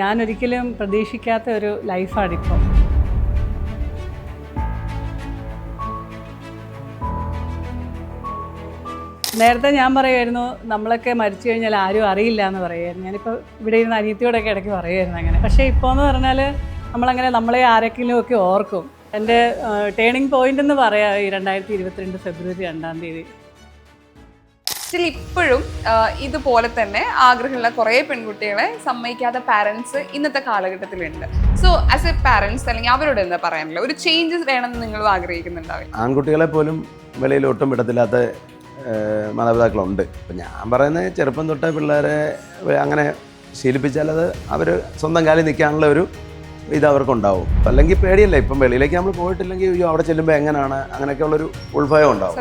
ഞാൻ ഒരിക്കലും പ്രതീക്ഷിക്കാത്ത ഒരു ലൈഫാണിപ്പോൾ. നേരത്തെ ഞാൻ പറയുമായിരുന്നു നമ്മളൊക്കെ മരിച്ചു കഴിഞ്ഞാൽ ആരും അറിയില്ല എന്ന് പറയുമായിരുന്നു. ഞാനിപ്പോൾ ഇവിടെ ഇരുന്ന് അനിയത്തിയോടൊക്കെ ഇടയ്ക്ക് പറയുമായിരുന്നു അങ്ങനെ. പക്ഷേ ഇപ്പോൾ എന്ന് പറഞ്ഞാൽ നമ്മളങ്ങനെ നമ്മളെ ആരെങ്കിലും ഒക്കെ ഓർക്കും. എൻ്റെ ടേണിംഗ് പോയിന്റ് എന്ന് പറയാം ഈ 2022 ഫെബ്രുവരി 2 സ്റ്റിൽ ഇപ്പോഴും ഇതുപോലെ തന്നെ ആഗ്രഹമുള്ള കുറേ പെൺകുട്ടികളെ സമ്മതിക്കാത്ത പാരൻസ് ഇന്നത്തെ കാലഘട്ടത്തിലുണ്ട്. സോ ആസ് എ പാരൻസ് അല്ലെങ്കിൽ അവരോട് എന്താ പറയാനുള്ളത്? ഒരു ചേഞ്ചസ് വേണമെന്ന് നിങ്ങൾ ആഗ്രഹിക്കുന്നുണ്ടാവും. ആൺകുട്ടികളെ പോലും വെളിയിൽ ഒട്ടും വിടത്തില്ലാത്ത മാതാപിതാക്കളുണ്ട്. ഇപ്പം ഞാൻ പറയുന്നത് ചെറുപ്പം തൊട്ടേ പിള്ളേരെ അങ്ങനെ ശീലിപ്പിച്ചാൽ അത് അവർ സ്വന്തം കാലിൽ നിൽക്കാനുള്ള ഒരു ഇത് അവർക്കുണ്ടാവും. അല്ലെങ്കിൽ പേടിയല്ല, ഇപ്പം വെളിയിലേക്ക് നമ്മൾ പോയിട്ടില്ലെങ്കിൽ അവിടെ ചെല്ലുമ്പോൾ എങ്ങനെയാണ് അങ്ങനെയൊക്കെയുള്ളൊരു ഉൾഭയം ഉണ്ടാവും.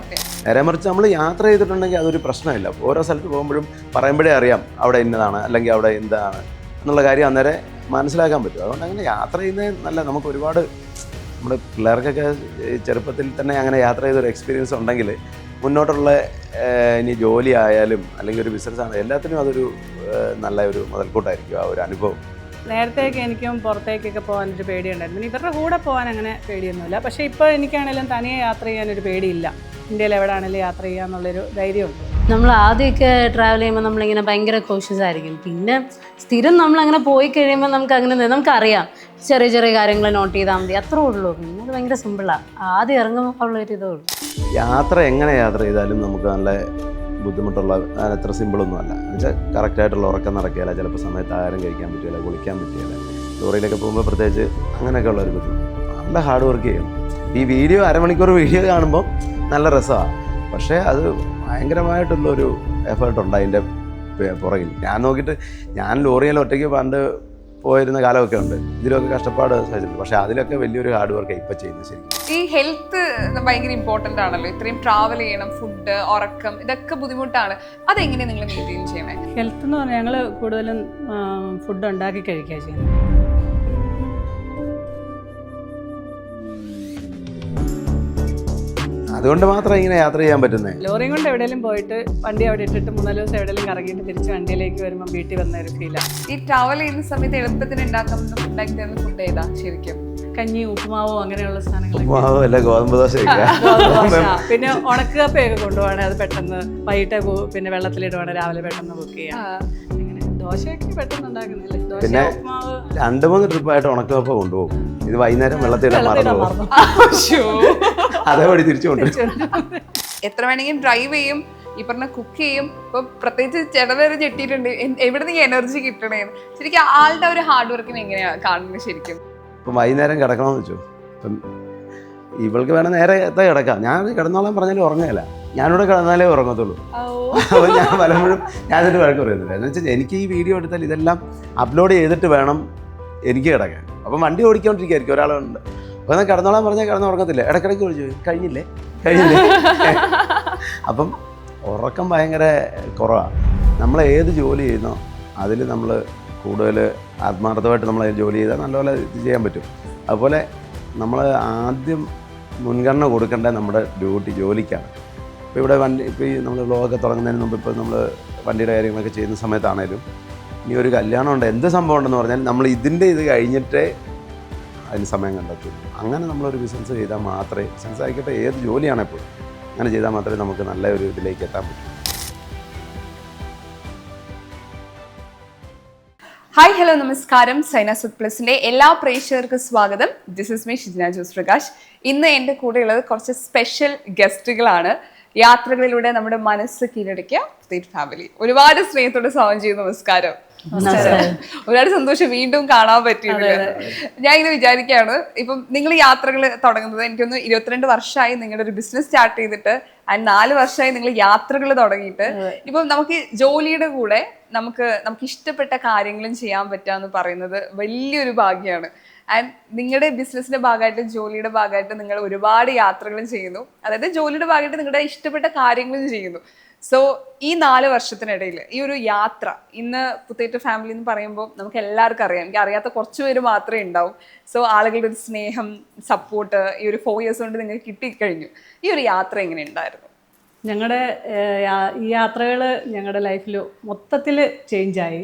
നേരെ മറിച്ച് നമ്മൾ യാത്ര ചെയ്തിട്ടുണ്ടെങ്കിൽ അതൊരു പ്രശ്നമില്ല. ഓരോ സ്ഥലത്ത് പോകുമ്പോഴും പറയുമ്പോഴേ അറിയാം അവിടെ ഇന്നതാണ് അല്ലെങ്കിൽ അവിടെ എന്താണ് എന്നുള്ള കാര്യം അന്നേരം മനസ്സിലാക്കാൻ പറ്റും. അതുകൊണ്ട് അങ്ങനെ യാത്ര ചെയ്യുന്നത് നല്ല. നമുക്ക് ഒരുപാട് നമ്മുടെ പിള്ളേർക്കൊക്കെ ചെറുപ്പത്തിൽ തന്നെ അങ്ങനെ യാത്ര ചെയ്തൊരു എക്സ്പീരിയൻസ് ഉണ്ടെങ്കിൽ മുന്നോട്ടുള്ള ഇനി ജോലി ആയാലും അല്ലെങ്കിൽ ഒരു ബിസിനസ് ആണെങ്കിലും എല്ലാത്തിനും അതൊരു നല്ല ഒരു മുതൽക്കൂട്ടായിരിക്കും ആ ഒരു അനുഭവം. നേരത്തേക്ക് എനിക്കും പുറത്തേക്കൊക്കെ പോകാനൊരു പേടിയുണ്ടായിരുന്നു. ഇവരുടെ കൂടെ പോകാൻ അങ്ങനെ പേടിയൊന്നുമില്ല. പക്ഷേ ഇപ്പോൾ എനിക്കാണെങ്കിലും തനിയെ യാത്ര ചെയ്യാനൊരു പേടിയില്ല. ഇന്ത്യയിൽ എവിടെ ആണെങ്കിലും യാത്ര ചെയ്യാന്നുള്ളൊരു ധൈര്യമുണ്ട്. നമ്മൾ ആദ്യമൊക്കെ ട്രാവൽ ചെയ്യുമ്പോൾ നമ്മളിങ്ങനെ ഭയങ്കര കോഷ്യസ് ആയിരിക്കും. പിന്നെ സ്ഥിരം നമ്മളങ്ങനെ പോയി കഴിയുമ്പോൾ നമുക്കറിയാം ചെറിയ ചെറിയ കാര്യങ്ങൾ നോട്ട് ചെയ്താൽ മതി, അത്രേ ഉള്ളൂ. പിന്നെ അത് ഭയങ്കര സിമ്പിളാണ്. ആദ്യം ഇറങ്ങുമ്പോൾ ഉള്ളൊരു ഇതേ ഉള്ളൂ. യാത്ര എങ്ങനെ യാത്ര ചെയ്താലും നമുക്ക് നല്ല ബുദ്ധിമുട്ടുള്ള അത്ര സിമ്പിളൊന്നും അല്ല. എന്നുവെച്ചാൽ കറക്റ്റായിട്ടുള്ള ഉറക്കം നടക്കുകയില്ല, ചിലപ്പോൾ സമയത്ത് ആഹാരം കഴിക്കാൻ പറ്റുകയില്ല, കുളിക്കാൻ പറ്റുകയില്ല. ലോറിയിലൊക്കെ പോകുമ്പോൾ പ്രത്യേകിച്ച് അങ്ങനെയൊക്കെ ഉള്ളൊരു ബുദ്ധിമുട്ട്. നല്ല ഹാർഡ് വർക്ക് ചെയ്യണം. ഈ വീഡിയോ അരമണിക്കൂർ വീഡിയോ കാണുമ്പോൾ നല്ല രസമാണ്, പക്ഷേ അത് ഭയങ്കരമായിട്ടുള്ളൊരു എഫേർട്ടുണ്ട് അതിൻ്റെ പുറകിൽ. ഞാൻ ലോറിയിൽ ഒറ്റയ്ക്ക് പണ്ട് പോയിരുന്ന കാലമൊക്കെ ഉണ്ട്. ഇതിലൊക്കെ കഷ്ടപ്പാട് സഹിച്ചിട്ടുണ്ട്. പക്ഷേ അതിലൊക്കെ വലിയൊരു ഹാർഡ് വർക്കാണ് ഇപ്പം ചെയ്യുന്നത്. ശരിക്കും ഈ ഹെൽത്ത് ഭയങ്കര ഇമ്പോർട്ടൻ്റ് ആണല്ലോ. ഇത്രയും ട്രാവൽ ചെയ്യണം, ഫുഡ്, ഉറക്കം, ഇതൊക്കെ ബുദ്ധിമുട്ടാണ്. അതെങ്ങനെയാണ് നിങ്ങൾ മെയിൻറ്റെയിൻ ചെയ്യണേ? ഹെൽത്ത് എന്ന് പറഞ്ഞാൽ ഞങ്ങൾ കൂടുതലും ഫുഡ് ഉണ്ടാക്കി കഴിക്കുക ചെയ്യുന്നത്. അതുകൊണ്ട് മാത്രം ഇങ്ങനെ യാത്ര ചെയ്യാൻ പറ്റുന്നത്. ലോറിയും കൊണ്ട് എവിടെയെങ്കിലും പോയിട്ട് വണ്ടി അവിടെ ഇട്ടിട്ട് 3 ദിവസം എവിടെയെങ്കിലും കറങ്ങിയിട്ട് തിരിച്ച് വണ്ടിയിലേക്ക് വരുമ്പോൾ വീട്ടിൽ വന്ന ഒരു ഫീലാണ്. ഈ ട്രാവൽ ചെയ്യുന്ന സമയത്ത് എളുപ്പത്തിന് ഉണ്ടാക്കി തരുന്ന ഫുഡ് ഏതാ ശരിക്കും? കഞ്ഞി, ഉപ്പുമാവോ അങ്ങനെയുള്ള സാധനങ്ങൾ, ഗോതമ്പ് ദോശ, പിന്നെ ഉണക്കപ്പയൊക്കെ കൊണ്ടുപോകണേ. അത് പെട്ടെന്ന് വൈകിട്ട് പിന്നെ വെള്ളത്തിലിടുവാണ്, രാവിലെ പെട്ടെന്ന് കുക്ക് ചെയ്യാം. ദോശയൊക്കെ പെട്ടെന്ന് ഉണ്ടാക്കുന്നില്ലേ? പിന്നെ 2-3 ട്രിപ്പായിട്ട് ഉണക്കപ്പ കൊണ്ടുപോകും. ഇത് വൈകുന്നേരം വെള്ളത്തിലിടാൻ മറന്നു പോകും. അതേപടി തിരിച്ചു കൊണ്ടുപോകും. എത്ര വേണമെങ്കിലും ഡ്രൈവ് ചെയ്യും, ഈ പറഞ്ഞ കുക്ക് ചെയ്യും. ഇപ്പൊ പ്രത്യേകിച്ച് ചിലവരെ ചെട്ടിയിട്ടുണ്ട് എവിടെ നിന്ന് എനർജി കിട്ടണേന്ന്. ശരിക്കും ആളുടെ ഒരു ഹാർഡ് വർക്കിന് എങ്ങനെയാ കാണുന്നത് ശരിക്കും? ഇപ്പം വൈകുന്നേരം കിടക്കണമെന്ന് വെച്ചു. ഇപ്പം ഇവൾക്ക് വേണം നേരത്തെ കിടക്കാം. ഞാൻ കിടന്നോളാൻ പറഞ്ഞാലും ഉറങ്ങുകയില്ല. ഞാനിവിടെ കിടന്നാലേ ഉറങ്ങത്തുള്ളൂ. അപ്പോൾ ഞാൻ പലപ്പോഴും ഞാനിട്ട് വഴക്ക് പറയുന്നില്ല. എന്ന് വെച്ചാൽ എനിക്ക് ഈ വീഡിയോ എടുത്താൽ ഇതെല്ലാം അപ്ലോഡ് ചെയ്തിട്ട് വേണം എനിക്ക് കിടക്കാൻ. അപ്പം വണ്ടി ഓടിക്കൊണ്ടിരിക്കുകയായിരിക്കും ഒരാളുണ്ട്. അപ്പോൾ എന്നാൽ കിടന്നോളാൻ പറഞ്ഞാൽ കിടന്ന് ഉറങ്ങത്തില്ല. ഇടയ്ക്കിടയ്ക്ക് വിളിച്ചു കഴിഞ്ഞില്ലേ. അപ്പം ഉറക്കം ഭയങ്കര കുറവാണ്. നമ്മൾ ഏത് ജോലി ചെയ്യുന്നോ അതിൽ നമ്മൾ കൂടുതൽ ആത്മാർത്ഥമായിട്ട് നമ്മൾ ജോലി ചെയ്താൽ നല്ലപോലെ ഇത് ചെയ്യാൻ പറ്റും. അതുപോലെ നമ്മൾ ആദ്യം മുൻഗണന കൊടുക്കേണ്ടത് നമ്മുടെ ജോലിക്കാണ്. ഇപ്പോൾ ഇവിടെ ഇപ്പോൾ ഈ നമ്മൾ വ്ലോഗൊക്കെ തുടങ്ങുന്നതിന് മുമ്പ് ഇപ്പോൾ നമ്മൾ വണ്ടിയുടെ കാര്യങ്ങളൊക്കെ ചെയ്യുന്ന സമയത്താണേലും ഇനി ഒരു കല്യാണം ഉണ്ട്, എന്ത് സംഭവം ഉണ്ടെന്ന് പറഞ്ഞാൽ നമ്മൾ ഇതിൻ്റെ ഇത് കഴിഞ്ഞിട്ടേ അതിന് സമയം കണ്ടെത്തുള്ളൂ. അങ്ങനെ നമ്മളൊരു ബിസിനസ് ചെയ്താൽ മാത്രമേ, ബിസിനസ് ആയിക്കോട്ടെ ഏത് ജോലിയാണെപ്പോഴും അങ്ങനെ ചെയ്താൽ മാത്രമേ നമുക്ക് നല്ല ഒരു ഇതിലേക്ക് എത്താൻ പറ്റൂ. ഹായ്, ഹലോ, നമസ്കാരം. സൈന സുത് പ്ലസിന്റെ എല്ലാ പ്രേക്ഷകർക്കും സ്വാഗതം. This is me Shijna Jose Prakash. ഇന്ന് എൻ്റെ കൂടെയുള്ളത് കുറച്ച് സ്പെഷ്യൽ ഗസ്റ്റുകളാണ്. യാത്രകളിലൂടെ നമ്മുടെ മനസ്സ് കീഴടക്കിയ പുതേറ്റ് ഫാമിലി. ഒരുപാട് സ്നേഹത്തോടെ സ്വാഗതം ചെയ്യുന്നു. നമസ്കാരം. ഒരുപാട് സന്തോഷം വീണ്ടും കാണാൻ പറ്റിയില്ല. ഞാൻ ഇങ്ങനെ വിചാരിക്കുകയാണ്, ഇപ്പം നിങ്ങൾ യാത്രകൾ തുടങ്ങുന്നത് എനിക്കൊന്ന് 22 വർഷമായി നിങ്ങളുടെ ഒരു ബിസിനസ് സ്റ്റാർട്ട് ചെയ്തിട്ട്, ആൻഡ് 4 വർഷമായി നിങ്ങൾ യാത്രകൾ തുടങ്ങിയിട്ട്. ഇപ്പം നമുക്ക് ജോലിയുടെ കൂടെ നമുക്ക് ഇഷ്ടപ്പെട്ട കാര്യങ്ങളും ചെയ്യാൻ പറ്റുക എന്ന് പറയുന്നത് വലിയൊരു ഭാഗ്യമാണ്. ആൻഡ് നിങ്ങളുടെ ബിസിനസിന്റെ ഭാഗമായിട്ട്, ജോലിയുടെ ഭാഗമായിട്ട് നിങ്ങൾ ഒരുപാട് യാത്രകളും ചെയ്യുന്നു. അതായത് ജോലിയുടെ ഭാഗമായിട്ട് നിങ്ങളുടെ ഇഷ്ടപ്പെട്ട കാര്യങ്ങളും ചെയ്യുന്നു. സോ ഈ 4 വർഷത്തിനിടയിൽ ഈ ഒരു യാത്ര, ഇന്ന് പുതേറ്റ് ഫാമിലി എന്ന് പറയുമ്പോൾ നമുക്ക് എല്ലാവർക്കും അറിയാം, എനിക്ക് അറിയാത്ത കുറച്ച് പേര് മാത്രമേ ഉണ്ടാവും. സോ ആളുകളുടെ ഒരു സ്നേഹം, സപ്പോർട്ട് ഈ ഒരു 4 years കൊണ്ട് നിങ്ങൾക്ക് കിട്ടിക്കഴിഞ്ഞു. ഈ ഒരു യാത്ര എങ്ങനെ ഉണ്ടായിരുന്നു? ഞങ്ങളുടെ ഈ യാത്രകൾ ഞങ്ങളുടെ ലൈഫിൽ മൊത്തത്തിൽ ചേഞ്ചായി.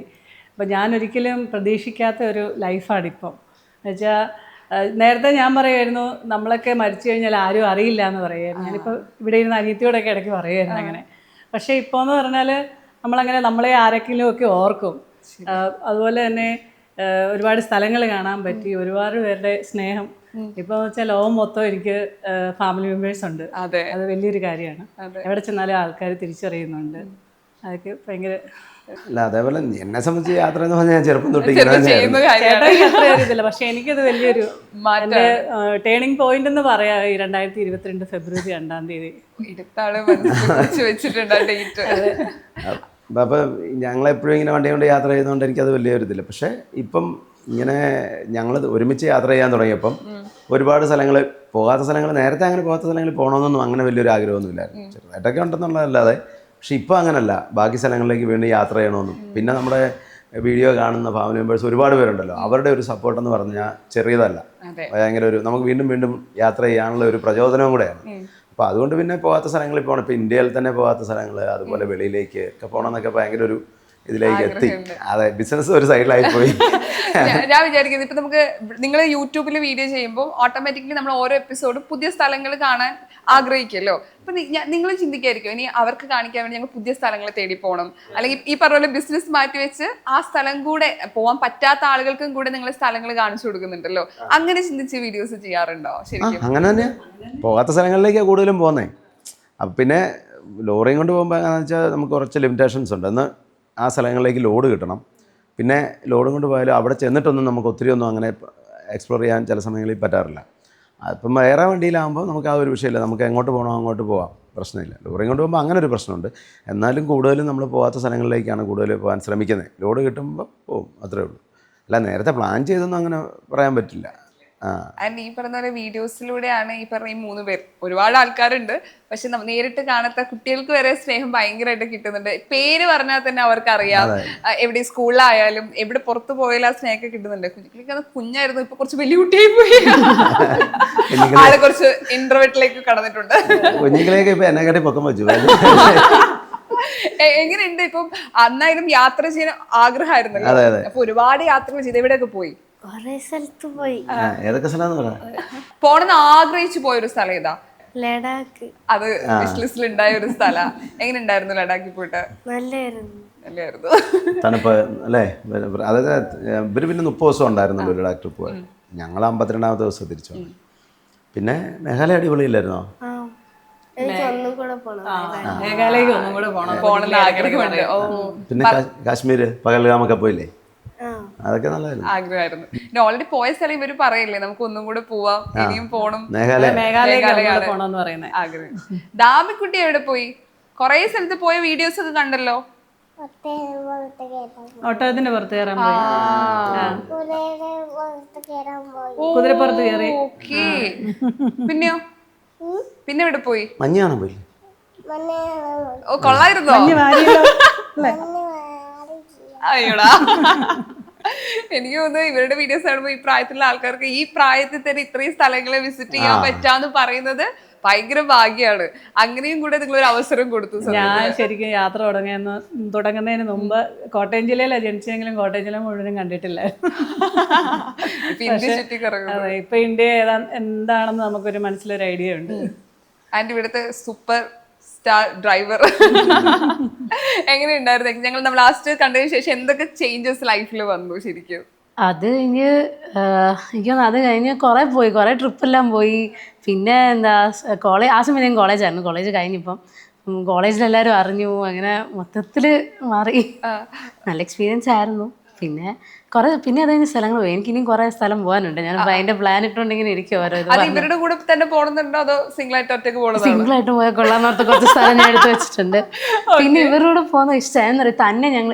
അപ്പോൾ ഞാനൊരിക്കലും പ്രതീക്ഷിക്കാത്ത ഒരു ലൈഫാണിപ്പം. എന്നുവെച്ചാൽ നേരത്തെ ഞാൻ പറയുമായിരുന്നു നമ്മളൊക്കെ മരിച്ചു കഴിഞ്ഞാൽ ആരും അറിയില്ല എന്ന് പറയുമായിരുന്നു. ഞാനിപ്പോൾ ഇവിടെ ഇരുന്ന് അനിയത്തിയോടൊക്കെ ഇടയ്ക്ക് പറയുമായിരുന്നു അങ്ങനെ. പക്ഷേ ഇപ്പോൾ എന്ന് പറഞ്ഞാൽ നമ്മളങ്ങനെ നമ്മളെ ആരെങ്കിലും ഒക്കെ ഓർക്കും. അതുപോലെ തന്നെ ഒരുപാട് സ്ഥലങ്ങൾ കാണാൻ പറ്റി, ഒരുപാട് പേരുടെ സ്നേഹം. ഇപ്പോൾ വെച്ചാൽ ലോകം മൊത്തം എനിക്ക് ഫാമിലി മെമ്പേഴ്സ് ഉണ്ട്. അത് വലിയൊരു കാര്യമാണ്. എവിടെ ചെന്നാലും ആൾക്കാർ തിരിച്ചറിയുന്നുണ്ട്. അതൊക്കെ ഭയങ്കര അല്ല അതേപോലെ എന്നെ സംബന്ധിച്ച് യാത്ര എന്ന് പറഞ്ഞാൽ ഞാൻ ചെറുപ്പം തൊട്ട് ചേട്ടായി അത്ര അറിയത്തില്ല. പക്ഷെ എനിക്കത് വലിയൊരു എൻ്റെ ടേണിംഗ് പോയിന്റ് എന്ന് പറയാം. 2022 ഫെബ്രുവരി 2 അപ്പോൾ ഞങ്ങളെപ്പോഴും ഇങ്ങനെ വണ്ടി കൊണ്ട് യാത്ര ചെയ്യുന്നതുകൊണ്ട് എനിക്കത് വലിയൊരു ഇതില്ല. പക്ഷേ ഇപ്പം ഇങ്ങനെ ഞങ്ങൾ ഒരുമിച്ച് യാത്ര ചെയ്യാൻ തുടങ്ങിയപ്പം ഒരുപാട് സ്ഥലങ്ങൾ, പോകാത്ത സ്ഥലങ്ങൾ, നേരത്തെ അങ്ങനെ പോകാത്ത സ്ഥലങ്ങളിൽ പോകണമെന്നൊന്നും അങ്ങനെ വലിയൊരു ആഗ്രഹമൊന്നുമില്ലായിരുന്നു. ചെറുതായിട്ടൊക്കെ ഉണ്ടെന്നുള്ളതല്ലാതെ. പക്ഷെ ഇപ്പോൾ അങ്ങനല്ല, ബാക്കി സ്ഥലങ്ങളിലേക്ക് വീണ്ടും യാത്ര ചെയ്യണമെന്നും. പിന്നെ നമ്മുടെ വീഡിയോ കാണുന്ന ഫാമിലി മെമ്പേഴ്സ് ഒരുപാട് പേരുണ്ടല്ലോ, അവരുടെ ഒരു സപ്പോർട്ടെന്ന് പറഞ്ഞാൽ ചെറിയതല്ല. ഭയങ്കര ഒരു നമുക്ക് വീണ്ടും വീണ്ടും യാത്ര ചെയ്യാനുള്ള ഒരു പ്രചോദനവും കൂടെയാണ്. അപ്പോൾ അതുകൊണ്ട് പിന്നെ പോകാത്ത സ്ഥലങ്ങളിൽ പോകണം. ഇപ്പോൾ ഇന്ത്യയിൽ തന്നെ പോകാത്ത സ്ഥലങ്ങൾ, അതുപോലെ വെളിയിലേക്ക് ഒക്കെ പോകണം എന്നൊക്കെ ഭയങ്കര ഒരു ഇതിലേക്ക് എത്തി. അതെ, ബിസിനസ് ഒരു സൈഡിലായി പോയി. ഞാൻ വിചാരിക്കുന്നത് ഇപ്പൊ നമുക്ക് നിങ്ങൾ യൂട്യൂബിൽ വീഡിയോ ചെയ്യുമ്പോൾ ഓട്ടോമാറ്റിക്കലി നമ്മൾ ഓരോ എപ്പിസോഡും പുതിയ സ്ഥലങ്ങൾ കാണാൻ ആഗ്രഹിക്കുമല്ലോ. അപ്പൊ നിങ്ങൾ ചിന്തിക്കായിരിക്കും ഇനി അവർക്ക് കാണിക്കാൻ വേണ്ടി ഞങ്ങൾ പുതിയ സ്ഥലങ്ങൾ തേടി പോകണം, അല്ലെങ്കിൽ ഈ പറഞ്ഞ പോലെ ബിസിനസ് മാറ്റി വെച്ച് ആ സ്ഥലം കൂടെ പോകാൻ പറ്റാത്ത ആളുകൾക്കും കൂടെ നിങ്ങൾ സ്ഥലങ്ങൾ കാണിച്ചു കൊടുക്കുന്നുണ്ടല്ലോ. അങ്ങനെ ചിന്തിച്ച് വീഡിയോസ് ചെയ്യാറുണ്ടോ? ശരിക്കും അങ്ങനെ തന്നെ പോകാത്ത സ്ഥലങ്ങളിലേക്കാണ് കൂടുതലും പോകുന്നത്. അപ്പം പിന്നെ ലോറിയും കൊണ്ട് പോകുമ്പോൾ എങ്ങനെയാണെന്ന് വെച്ചാൽ നമുക്ക് കുറച്ച് ലിമിറ്റേഷൻസ് ഉണ്ട്. എന്ന് ആ സ്ഥലങ്ങളിലേക്ക് ലോഡ് കിട്ടണം. പിന്നെ ലോഡും കൊണ്ട് പോയാലും അവിടെ ചെന്നിട്ടൊന്നും നമുക്ക് ഒത്തിരി ഒന്നും അങ്ങനെ എക്സ്പ്ലോർ ചെയ്യാൻ ചില സമയങ്ങളിൽ പറ്റാറില്ല. അപ്പം വേറെ വണ്ടിയിലാകുമ്പോൾ നമുക്ക് ആ ഒരു വിഷയമില്ല, നമുക്ക് എങ്ങോട്ട് പോകണോ അങ്ങോട്ട് പോകാം, പ്രശ്നമില്ല. ലോറിയും കൊണ്ട് പോകുമ്പോൾ അങ്ങനെ ഒരു പ്രശ്നമുണ്ട്. എന്നാലും കൂടുതലും നമ്മൾ പോകാത്ത സ്ഥലങ്ങളിലേക്കാണ് കൂടുതൽ പോകാൻ ശ്രമിക്കുന്നത്. ലോഡ് കിട്ടുമ്പോൾ പോവും, അത്രേ ഉള്ളൂ. അല്ല നേരത്തെ പ്ലാൻ ചെയ്തൊന്നും അങ്ങനെ പറയാൻ പറ്റില്ല. ആൻഡ് ഈ പറഞ്ഞ പോലെ വീഡിയോസിലൂടെയാണ് ഈ പറഞ്ഞ ഈ 3 പേർ, ഒരുപാട് ആൾക്കാരുണ്ട്, പക്ഷെ നേരിട്ട് കാണാത്ത കുട്ടികൾക്ക് വരെ സ്നേഹം ഭയങ്കരമായിട്ട് കിട്ടുന്നുണ്ട്. പേര് പറഞ്ഞാൽ തന്നെ അവർക്ക് അറിയാം. എവിടെ സ്കൂളിലായാലും എവിടെ പുറത്ത് പോയാലും ആ സ്നേഹമൊക്കെ കിട്ടുന്നുണ്ട്. കുഞ്ഞിലേക്ക് കുഞ്ഞായിരുന്നു, ഇപ്പൊ കുറച്ച് വലിയ കുട്ടിയായി പോയി. ആള് കുറച്ച് ഇന്റർവെറ്റിലേക്ക് കടന്നിട്ടുണ്ട്. കുഞ്ഞിലേക്ക് ഇപ്പൊ എന്നെക്കാട്ടി പൊക്കം വെച്ചു. എങ്ങനെയുണ്ട്? ഇപ്പം അന്നായാലും യാത്ര ചെയ്യാൻ ആഗ്രഹമായിരുന്നല്ലോ. അപ്പൊ ഒരുപാട് യാത്രകൾ ചെയ്ത് എവിടെയൊക്കെ പോയി? സ്ഥലത്ത് പോയി. ഏതൊക്കെ സ്ഥലം പോണെന്ന് ആഗ്രഹിച്ചു പോയൊരു സ്ഥലം ഏതാ? ലഡാക്ക്. അത് വിഷ് ലിസ്റ്റിൽ ഉണ്ടായ ഒരു സ്ഥലം. എങ്ങനെ ഉണ്ടായിരുന്നു ലഡാക്കിൽ പോയിട്ട്? നല്ലായിരുന്നു. തണുപ്പ് അല്ലേ? അതായത് ഇവര് പിന്നെ 30 ദിവസം ഉണ്ടായിരുന്നല്ലോ ലഡാക്ക് ട്രിപ്പ് പോയത്. ഞങ്ങൾ 52ാമത്തെ ദിവസം തിരിച്ചു വന്നു. പിന്നെ മേഘാലയ അടിപൊളിയില്ലായിരുന്നോ? പിന്നെ കാശ്മീര് പഹൽഗാമൊക്കെ പോയില്ലേ? അതൊക്കെ നല്ലതായിരുന്നു. ആഗ്രഹമായിരുന്നു. ഓൾറെഡി പോയ സ്ഥലം ഇവര് പറയില്ലേ നമുക്ക് ഒന്നും കൂടെ പോവാം, ഇനിയും പോണം. ആഗ്രഹം. ദാമിക്കുട്ടി എവിടെ പോയി? കൊറേ സ്ഥലത്ത് പോയ വീഡിയോസ് ഒക്കെ കണ്ടല്ലോ. ഒട്ടകത്തിന്റെ പുറത്ത് കയറാൻ പോയി, കുതിരപ്പുറത്ത് കയറി. പിന്നെയോ? പിന്നെ എവിടെ പോയി? മഞ്ഞാണോ പോയി? ഓ കൊള്ളായിരുന്നോ? അയ്യോടാ, എനിക്ക് തോന്നുന്നു ഇവരുടെ വീഡിയോസ് കാണുമ്പോൾ ഈ പ്രായത്തിലുള്ള ആൾക്കാർക്ക് ഈ പ്രായത്തിൽ തന്നെ ഇത്രയും സ്ഥലങ്ങളെ വിസിറ്റ് ചെയ്യാൻ പറ്റാന്ന് പറയുന്നത് ഭയങ്കര ഭാഗ്യമാണ്. അങ്ങനെയും കൂടെ നിങ്ങൾ ഒരു അവസരം കൊടുത്തു. ഞാൻ ശരിക്കും യാത്ര തുടങ്ങുന്നതിന് മുമ്പ് കോട്ടയം ജില്ലയിലാണ് ജനിച്ചെങ്കിലും കോട്ടയം ജില്ല മുഴുവനും കണ്ടിട്ടില്ല. ഇപ്പൊ ഇന്ത്യ എന്താണെന്ന് നമുക്കൊരു മനസ്സിലൊരു ഐഡിയ ഉണ്ട്. ആൻഡ് ഇവിടുത്തെ സൂപ്പർ സ്റ്റാർ ഡ്രൈവർ എങ്ങനെയുണ്ടായിരുന്നു? നമ്മൾ ലാസ്റ്റ് കണ്ടതിന് ശേഷം എന്തൊക്കെ ചേഞ്ചസ് ലൈഫിൽ വന്നു ശരിക്കും? അത് കഴിഞ്ഞ് അത് കഴിഞ്ഞ് കുറേ ട്രിപ്പെല്ലാം പോയി. പിന്നെ എന്താ കോളേജ്, ആ സമയം ഞാൻ കോളേജായിരുന്നു. കോളേജ് കഴിഞ്ഞിപ്പം കോളേജിലെല്ലാവരും അറിഞ്ഞു. അങ്ങനെ മൊത്തത്തിൽ മാറി. നല്ല എക്സ്പീരിയൻസ് ആയിരുന്നു. പിന്നെ അത് കഴിഞ്ഞ സ്ഥലങ്ങൾ പോയി. എനിക്ക് ഇനിയും കുറേ സ്ഥലം പോകാനുണ്ട്. ഞാൻ അതിന്റെ പ്ലാൻ ഇട്ടുണ്ടെങ്കിൽ ഇരിക്കും. ഓരോ ഇവരുടെ കൂടെ തന്നെ പോകണമെന്നുണ്ടോ അതോ സിംഗിളായിട്ട് ഒറ്റയ്ക്ക് പോകണം? സിംഗിളായിട്ട് പോയാൽ കൊള്ളാന്നോർത്ത് കുറച്ച് സ്ഥലം ഞാൻ എടുത്ത് വെച്ചിട്ടുണ്ട്. പിന്നെ ഇവരോട് പോകുന്ന ഇഷ്ടമായെന്ന് പറയും. തന്നെ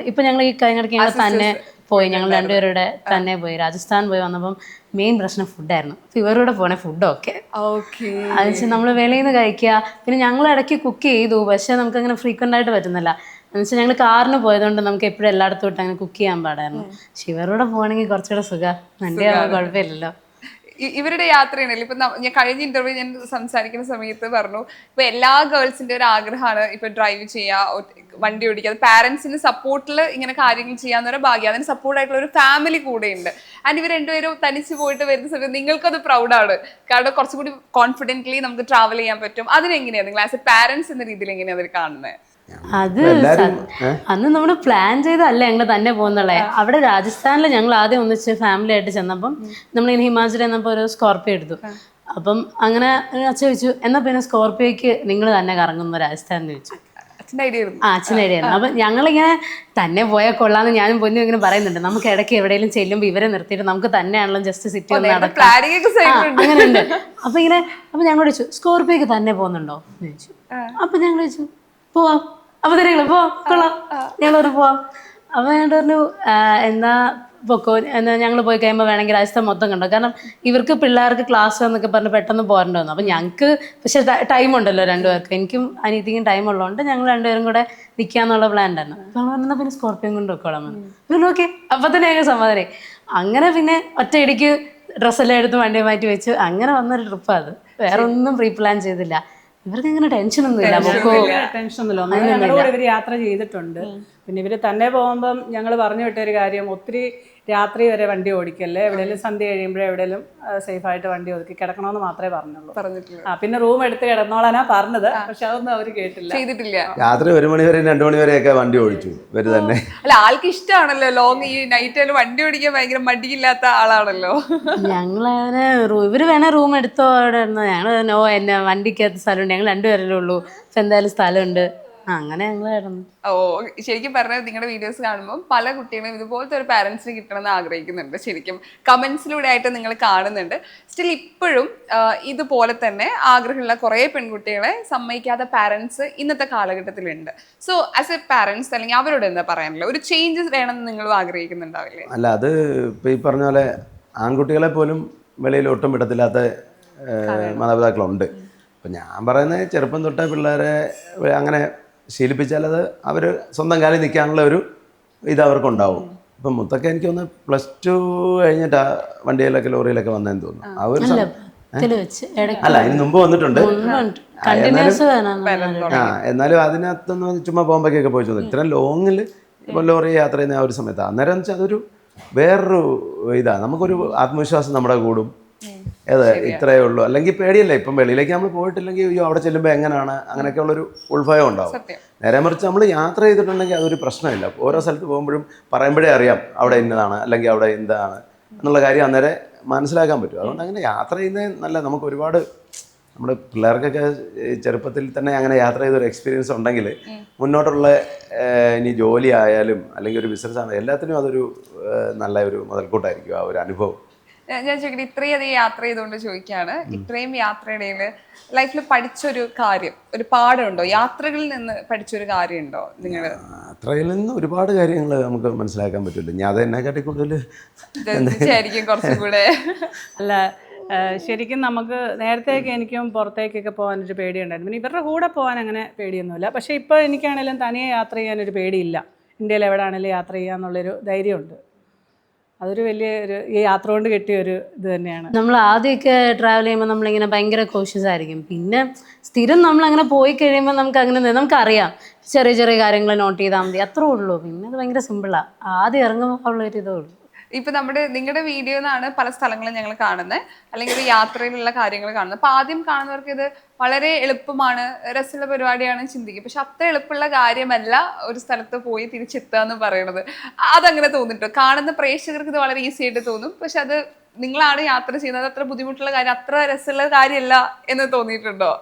ഞങ്ങൾ ഈ കഴിഞ്ഞിടയ്ക്ക് ഞങ്ങൾ തന്നെ പോയി. ഞങ്ങൾ 2 പേരുടെ തന്നെ പോയി. രാജസ്ഥാൻ പോയി വന്നപ്പം മെയിൻ പ്രശ്നം ഫുഡായിരുന്നു. അപ്പം ഇവരോട് പോണേ ഫുഡൊക്കെ അത് വെച്ചാൽ നമ്മൾ വെളിയിൽ നിന്ന് കഴിക്കുക. പിന്നെ ഞങ്ങൾ ഇടയ്ക്ക് കുക്ക് ചെയ്തു, പക്ഷെ നമുക്കങ്ങനെ ഫ്രീക്വൻ്റ് ആയിട്ട് പറ്റുന്നില്ല. എന്നുവെച്ചാൽ ഞങ്ങൾ കാറിന് പോയതുകൊണ്ട് നമുക്ക് എപ്പോഴും എല്ലായിടത്തും ഇട്ട് അങ്ങനെ കുക്ക് ചെയ്യാൻ പാടായിരുന്നു. പക്ഷെ ഇവരോടെ പോകണമെങ്കിൽ കുറച്ചുകൂടെ സുഖം. വണ്ടി ആവുമ്പോൾ കുഴപ്പമില്ലല്ലോ. ഇവരുടെ യാത്രയാണല്ലോ ഇപ്പൊ ഞാൻ കഴിഞ്ഞ ഇന്റർവ്യൂ ഞാൻ സംസാരിക്കുന്ന സമയത്ത് പറഞ്ഞു ഇപ്പൊ എല്ലാ ഗേൾസിന്റെ ഒരു ആഗ്രഹമാണ് ഇപ്പൊ ഡ്രൈവ് ചെയ്യുക, വണ്ടി ഓടിക്കുക. അത് പാരന്റ്സിന് സപ്പോർട്ടിൽ ഇങ്ങനെ കാര്യങ്ങൾ ചെയ്യാന്നൊരു ഭാഗ്യം, അതിന് സപ്പോർട്ട് ആയിട്ടുള്ള ഒരു ഫാമിലി കൂടെ ഉണ്ട്. ആൻഡ് ഇവർ രണ്ടുപേരും തനിച്ച് പോയിട്ട് വരുന്ന സമയത്ത് നിങ്ങൾക്കത് പ്രൗഡാണ്, കാരണം കുറച്ചും കൂടി കോൺഫിഡന്റ്ലി നമുക്ക് ട്രാവൽ ചെയ്യാൻ പറ്റും. അതിനെങ്ങനെയാണ് നിങ്ങൾ ആസ് എ പാരന്റ്സ് എന്ന രീതിയിൽ എങ്ങനെയാണ് അവർ കാണുന്നത്? അത് അന്ന് നമ്മൾ പ്ലാൻ ചെയ്തല്ല ഞങ്ങൾ തന്നെ പോകുന്നുള്ളേ. അവിടെ രാജസ്ഥാനിൽ ഞങ്ങൾ ആദ്യം ഒന്നിച്ച് ഫാമിലി ആയിട്ട് ചെന്നപ്പം നമ്മളിങ്ങനെ ഹിമാചൽ എന്നപ്പോൾ ഒരു സ്കോർപ്പിയോ എടുത്തു. അപ്പം അങ്ങനെ അച്ഛൻ ചോദിച്ചു എന്നാ പിന്നെ സ്കോർപ്പിയോക്ക് നിങ്ങൾ തന്നെ കറങ്ങുന്നു രാജസ്ഥാനിൽ ചോദിച്ചു. അച്ഛൻ്റെ ഐഡിയ ആയിരുന്നു. അപ്പം ഞങ്ങളിങ്ങനെ തന്നെ പോയാൽ കൊള്ളാന്ന് ഞാനും പൊന്നും ഇങ്ങനെ പറയുന്നുണ്ട്. നമുക്ക് ഇടയ്ക്ക് എവിടെയെങ്കിലും ചെല്ലുമ്പോൾ ഇവരെ നിർത്തിയിട്ട് നമുക്ക് തന്നെയാണല്ലോ ജസ്റ്റ് സിറ്റി ഒന്ന് നടക്കാം, അങ്ങനെയുണ്ട്. അപ്പം ഞങ്ങൾ ചോദിച്ചു സ്കോർപ്പിയോക്ക് തന്നെ പോകുന്നുണ്ടോ എന്ന് ചോദിച്ചു. അപ്പം ഞങ്ങൾ ചോദിച്ചു പോവാം. അപ്പൊ തന്നെ കൊള്ളാം ഞങ്ങളൊരു പോവാം. അപ്പൊ ഞാൻ പറഞ്ഞു എന്നാ പൊക്കോ, എന്നാ ഞങ്ങൾ പോയി കഴിയുമ്പോൾ വേണമെങ്കിൽ രാജസ്ഥാൻ മൊത്തം കണ്ടോ, കാരണം ഇവർക്ക് പിള്ളേർക്ക് ക്ലാസ് എന്നൊക്കെ പറഞ്ഞ് പെട്ടെന്ന് പോരേണ്ടി വന്നു. അപ്പം ഞങ്ങൾക്ക് പക്ഷെ ടൈം ഉണ്ടല്ലോ രണ്ടുപേർക്ക്, എനിക്കും അനിയത്തിക്കും ടൈം ഉള്ളതുകൊണ്ട് ഞങ്ങൾ രണ്ടുപേരും കൂടെ നിൽക്കാന്നുള്ള പ്ലാൻ ഉണ്ടായിരുന്നു. അപ്പം പറഞ്ഞാൽ പിന്നെ സ്കോർപ്പിയോ കൊണ്ട് വെക്കോളാം പിന്നെ ഓക്കെ. അപ്പം തന്നെ ഞങ്ങൾ സമാധാനം. അങ്ങനെ പിന്നെ ഒറ്റയടിക്ക് ഡ്രസ്സെല്ലാം എടുത്ത് വണ്ടി മാറ്റി വെച്ച് അങ്ങനെ വന്നൊരു ട്രിപ്പാണ് അത്. വേറെ ഒന്നും പ്രീ പ്ലാൻ ചെയ്തില്ല. ഇവർക്ക് അങ്ങനെ ടെൻഷനൊന്നുമില്ല. ടെൻഷനൊന്നുമില്ല. ഞങ്ങളുടെ കൂടെ ഇവർ യാത്ര ചെയ്തിട്ടുണ്ട്. പിന്നെ ഇവർ തന്നെ പോകുമ്പം ഞങ്ങൾ പറഞ്ഞു വിട്ടൊരു കാര്യം, ഒത്തിരി രാത്രി വരെ വണ്ടി ഓടിക്കല്ലേ, എവിടെയെങ്കിലും സന്ധ്യ കഴിയുമ്പോഴേ എവിടെയെങ്കിലും സേഫായിട്ട് വണ്ടി ഒതുക്കി കിടക്കണമെന്ന് മാത്രമേ പറഞ്ഞിട്ടുള്ളൂ. പിന്നെ റൂം എടുത്ത് കിടന്നോളാനാ പറഞ്ഞത്, പക്ഷെ അതൊന്നും അവർ ചെയ്തിട്ടില്ല. രാത്രി 1 മണി വരെ 2 മണി വരെയൊക്കെ വണ്ടി ഓടിച്ചു ഇവര് തന്നെ. അല്ല, ആൾക്ക് ഇഷ്ടമാണല്ലോ ലോങ്, ഈ നൈറ്റ് വണ്ടി ഓടിക്കാൻ ഭയങ്കര മടിയില്ലാത്ത ആളാണല്ലോ. ഞങ്ങളങ്ങനെ ഇവര് വേണേ റൂം എടുത്തോ അവിടെ ഇരുന്നോ, ഞങ്ങൾ നോ എന്നെ വണ്ടിക്കകത്ത് സ്ഥലമുണ്ട്, ഞങ്ങൾ രണ്ടുപേരല്ലേ ഉള്ളൂ, എന്തായാലും സ്ഥലമുണ്ട്, അങ്ങനെ ഞങ്ങളായിരുന്നു. ഓ, ശരിക്കും പറഞ്ഞാൽ നിങ്ങളുടെ വീഡിയോസ് കാണുമ്പോൾ പല കുട്ടികളും ഇതുപോലത്തെ ഒരു പാരന്റ്സിന് കിട്ടണമെന്ന് ആഗ്രഹിക്കുന്നുണ്ട്. ശരിക്കും കമന്റ്സിലൂടെ ആയിട്ട് നിങ്ങൾ കാണുന്നുണ്ട്. സ്റ്റിൽ ഇപ്പോഴും ഇതുപോലെ തന്നെ ആഗ്രഹമുള്ള കുറേ പെൺകുട്ടികളെ സമ്മതിക്കാത്ത പാരന്റ്സ് ഇന്നത്തെ കാലഘട്ടത്തിലുണ്ട്. സോ ആസ് എ പാരന്റ്സ് അല്ലെങ്കിൽ അവരോട് എന്താ പറയാനുള്ളത്? ഒരു ചേഞ്ചസ് വേണമെന്ന് നിങ്ങളും ആഗ്രഹിക്കുന്നുണ്ടാവില്ലേ? അല്ല, അത് ഇപ്പം ഈ പറഞ്ഞ പോലെ ആൺകുട്ടികളെ പോലും വെളിയിൽ ഒട്ടും വിടത്തില്ലാത്ത മാതാപിതാക്കളുണ്ട്. അപ്പം ഞാൻ പറയുന്നത് ചെറുപ്പം തൊട്ടേ പിള്ളേരെ അങ്ങനെ ശീലിപ്പിച്ചാൽ അത് അവർ സ്വന്തം കാലിൽ നിൽക്കാനുള്ള ഒരു ഇത് അവർക്കുണ്ടാവും. ഇപ്പം മുത്തൊക്കെ എനിക്ക് തോന്നുന്നു +2 കഴിഞ്ഞിട്ടാ വണ്ടിയിലൊക്കെ ലോറിയിലൊക്കെ വന്നതെന്ന് തോന്നുന്നു. ആ ഒരു അല്ല, ഇതിന് മുമ്പ് വന്നിട്ടുണ്ട്. എന്നാലും അതിനകത്തൊന്നും ചുമ്മാ ബോംബെക്കൊക്കെ പോയി തോന്നുന്നു. ഇത്രയും ലോങ്ങിൽ ഇപ്പോൾ ലോറി യാത്ര ചെയ്യുന്ന ആ ഒരു സമയത്ത് അന്നേരം വെച്ചാൽ അതൊരു വേറൊരു ഇതാണ്. നമുക്കൊരു ആത്മവിശ്വാസം നമ്മുടെ കൂടും. ഏത് ഇത്രയേ ഉള്ളൂ, അല്ലെങ്കിൽ പേടിയല്ലേ. ഇപ്പം വെളിയിലേക്ക് നമ്മൾ പോയിട്ടില്ലെങ്കിൽ അയ്യോ അവിടെ ചെല്ലുമ്പോൾ എങ്ങനെയാണ്, അങ്ങനെയൊക്കെ ഉള്ളൊരു ഉൾഭയം ഉണ്ടാവും. നേരെ മറിച്ച് നമ്മൾ യാത്ര ചെയ്തിട്ടുണ്ടെങ്കിൽ അതൊരു പ്രശ്നമില്ല. ഓരോ സ്ഥലത്ത് പോകുമ്പോഴും പറയുമ്പോഴേ അറിയാം അവിടെ ഇന്നതാണ് അല്ലെങ്കിൽ അവിടെ എന്താണ് എന്നുള്ള കാര്യം അന്നേരം മനസ്സിലാക്കാൻ പറ്റും. അതുകൊണ്ട് അങ്ങനെ യാത്ര ചെയ്യുന്നത് നല്ല. നമുക്ക് ഒരുപാട് നമ്മുടെ പിള്ളേർക്കൊക്കെ ചെറുപ്പത്തിൽ തന്നെ അങ്ങനെ യാത്ര ചെയ്തൊരു എക്സ്പീരിയൻസ് ഉണ്ടെങ്കിൽ മുന്നോട്ടുള്ള ഇനി ജോലി ആയാലും അല്ലെങ്കിൽ ഒരു ബിസിനസ് ആണെങ്കിലും എല്ലാത്തിനും അതൊരു നല്ല ഒരു മുതൽക്കൂട്ടായിരിക്കും ആ ഒരു അനുഭവം. ഞാൻ ചോദിക്കട്ടെ, ഇത്രയധികം യാത്ര ചെയ്തുകൊണ്ട് ചോദിക്കുകയാണ്, ഇത്രയും യാത്രയിടയിൽ ലൈഫിൽ പഠിച്ചൊരു കാര്യം, ഒരു പാഠമുണ്ടോ? യാത്രകളിൽ നിന്ന് പഠിച്ചൊരു കാര്യമുണ്ടോ നിങ്ങൾ? യാത്രയിൽ നിന്ന് ഒരുപാട് കാര്യങ്ങൾ നമുക്ക് മനസ്സിലാക്കാൻ പറ്റില്ല. ഞാൻ അതെന്നെക്കാട്ടി കൂടുതൽ കുറച്ചും കൂടെ അല്ല, ശരിക്കും നമുക്ക് നേരത്തെയൊക്കെ എനിക്കും പുറത്തേക്കൊക്കെ പോകാനൊരു പേടിയുണ്ടായിരുന്നു. പിന്നെ ഇവരുടെ കൂടെ പോകാൻ അങ്ങനെ പേടിയൊന്നുമില്ല. പക്ഷേ ഇപ്പോൾ എനിക്കാണെങ്കിലും തനിയെ യാത്ര ചെയ്യാനൊരു പേടിയില്ല. ഇന്ത്യയിൽ എവിടെ ആണെങ്കിലും യാത്ര ചെയ്യാന്നുള്ളൊരു ധൈര്യമുണ്ട്. അതൊരു വലിയൊരു ഈ യാത്ര കൊണ്ട് കിട്ടിയൊരു ഇത് തന്നെയാണ്. നമ്മൾ ആദ്യമൊക്കെ ട്രാവൽ ചെയ്യുമ്പോൾ നമ്മളിങ്ങനെ ഭയങ്കര കോഷ്യസ് ആയിരിക്കും. പിന്നെ സ്ഥിരം നമ്മളങ്ങനെ പോയി കഴിയുമ്പോൾ നമുക്കറിയാം, ചെറിയ ചെറിയ കാര്യങ്ങൾ നോട്ട് ചെയ്താൽ മതി, അത്രേ ഉള്ളൂ. പിന്നെ അത് ഭയങ്കര സിമ്പിളാണ്. ആദ്യം ഇറങ്ങുമ്പോൾ ഉള്ളൊരു ഇതേ ഉള്ളൂ. ഇപ്പൊ നിങ്ങളുടെ വീഡിയോ എന്നാണ് പല സ്ഥലങ്ങളും ഞങ്ങൾ കാണുന്നത്, അല്ലെങ്കിൽ ഒരു യാത്രയിലുള്ള കാര്യങ്ങൾ കാണുന്നത്. അപ്പൊ ആദ്യം കാണുന്നവർക്ക് ഇത് വളരെ എളുപ്പമാണ്, രസമുള്ള പരിപാടിയാണ് ചിന്തിക്കും. പക്ഷെ അത്ര എളുപ്പമുള്ള കാര്യമല്ല ഒരു സ്ഥലത്ത് പോയി തിരിച്ചെത്തുക എന്ന് പറയുന്നത്. അതങ്ങനെ തോന്നിട്ടോ? കാണുന്ന പ്രേക്ഷകർക്ക് ഇത് വളരെ ഈസി ആയിട്ട് തോന്നും, പക്ഷെ അത് നിങ്ങളാണ് യാത്ര ചെയ്യുന്നത്, അത്ര ബുദ്ധിമുട്ടുള്ള കാര്യം, അത്ര രസമുള്ള കാര്യമല്ല എന്ന് തോന്നിയിട്ടുണ്ടോ?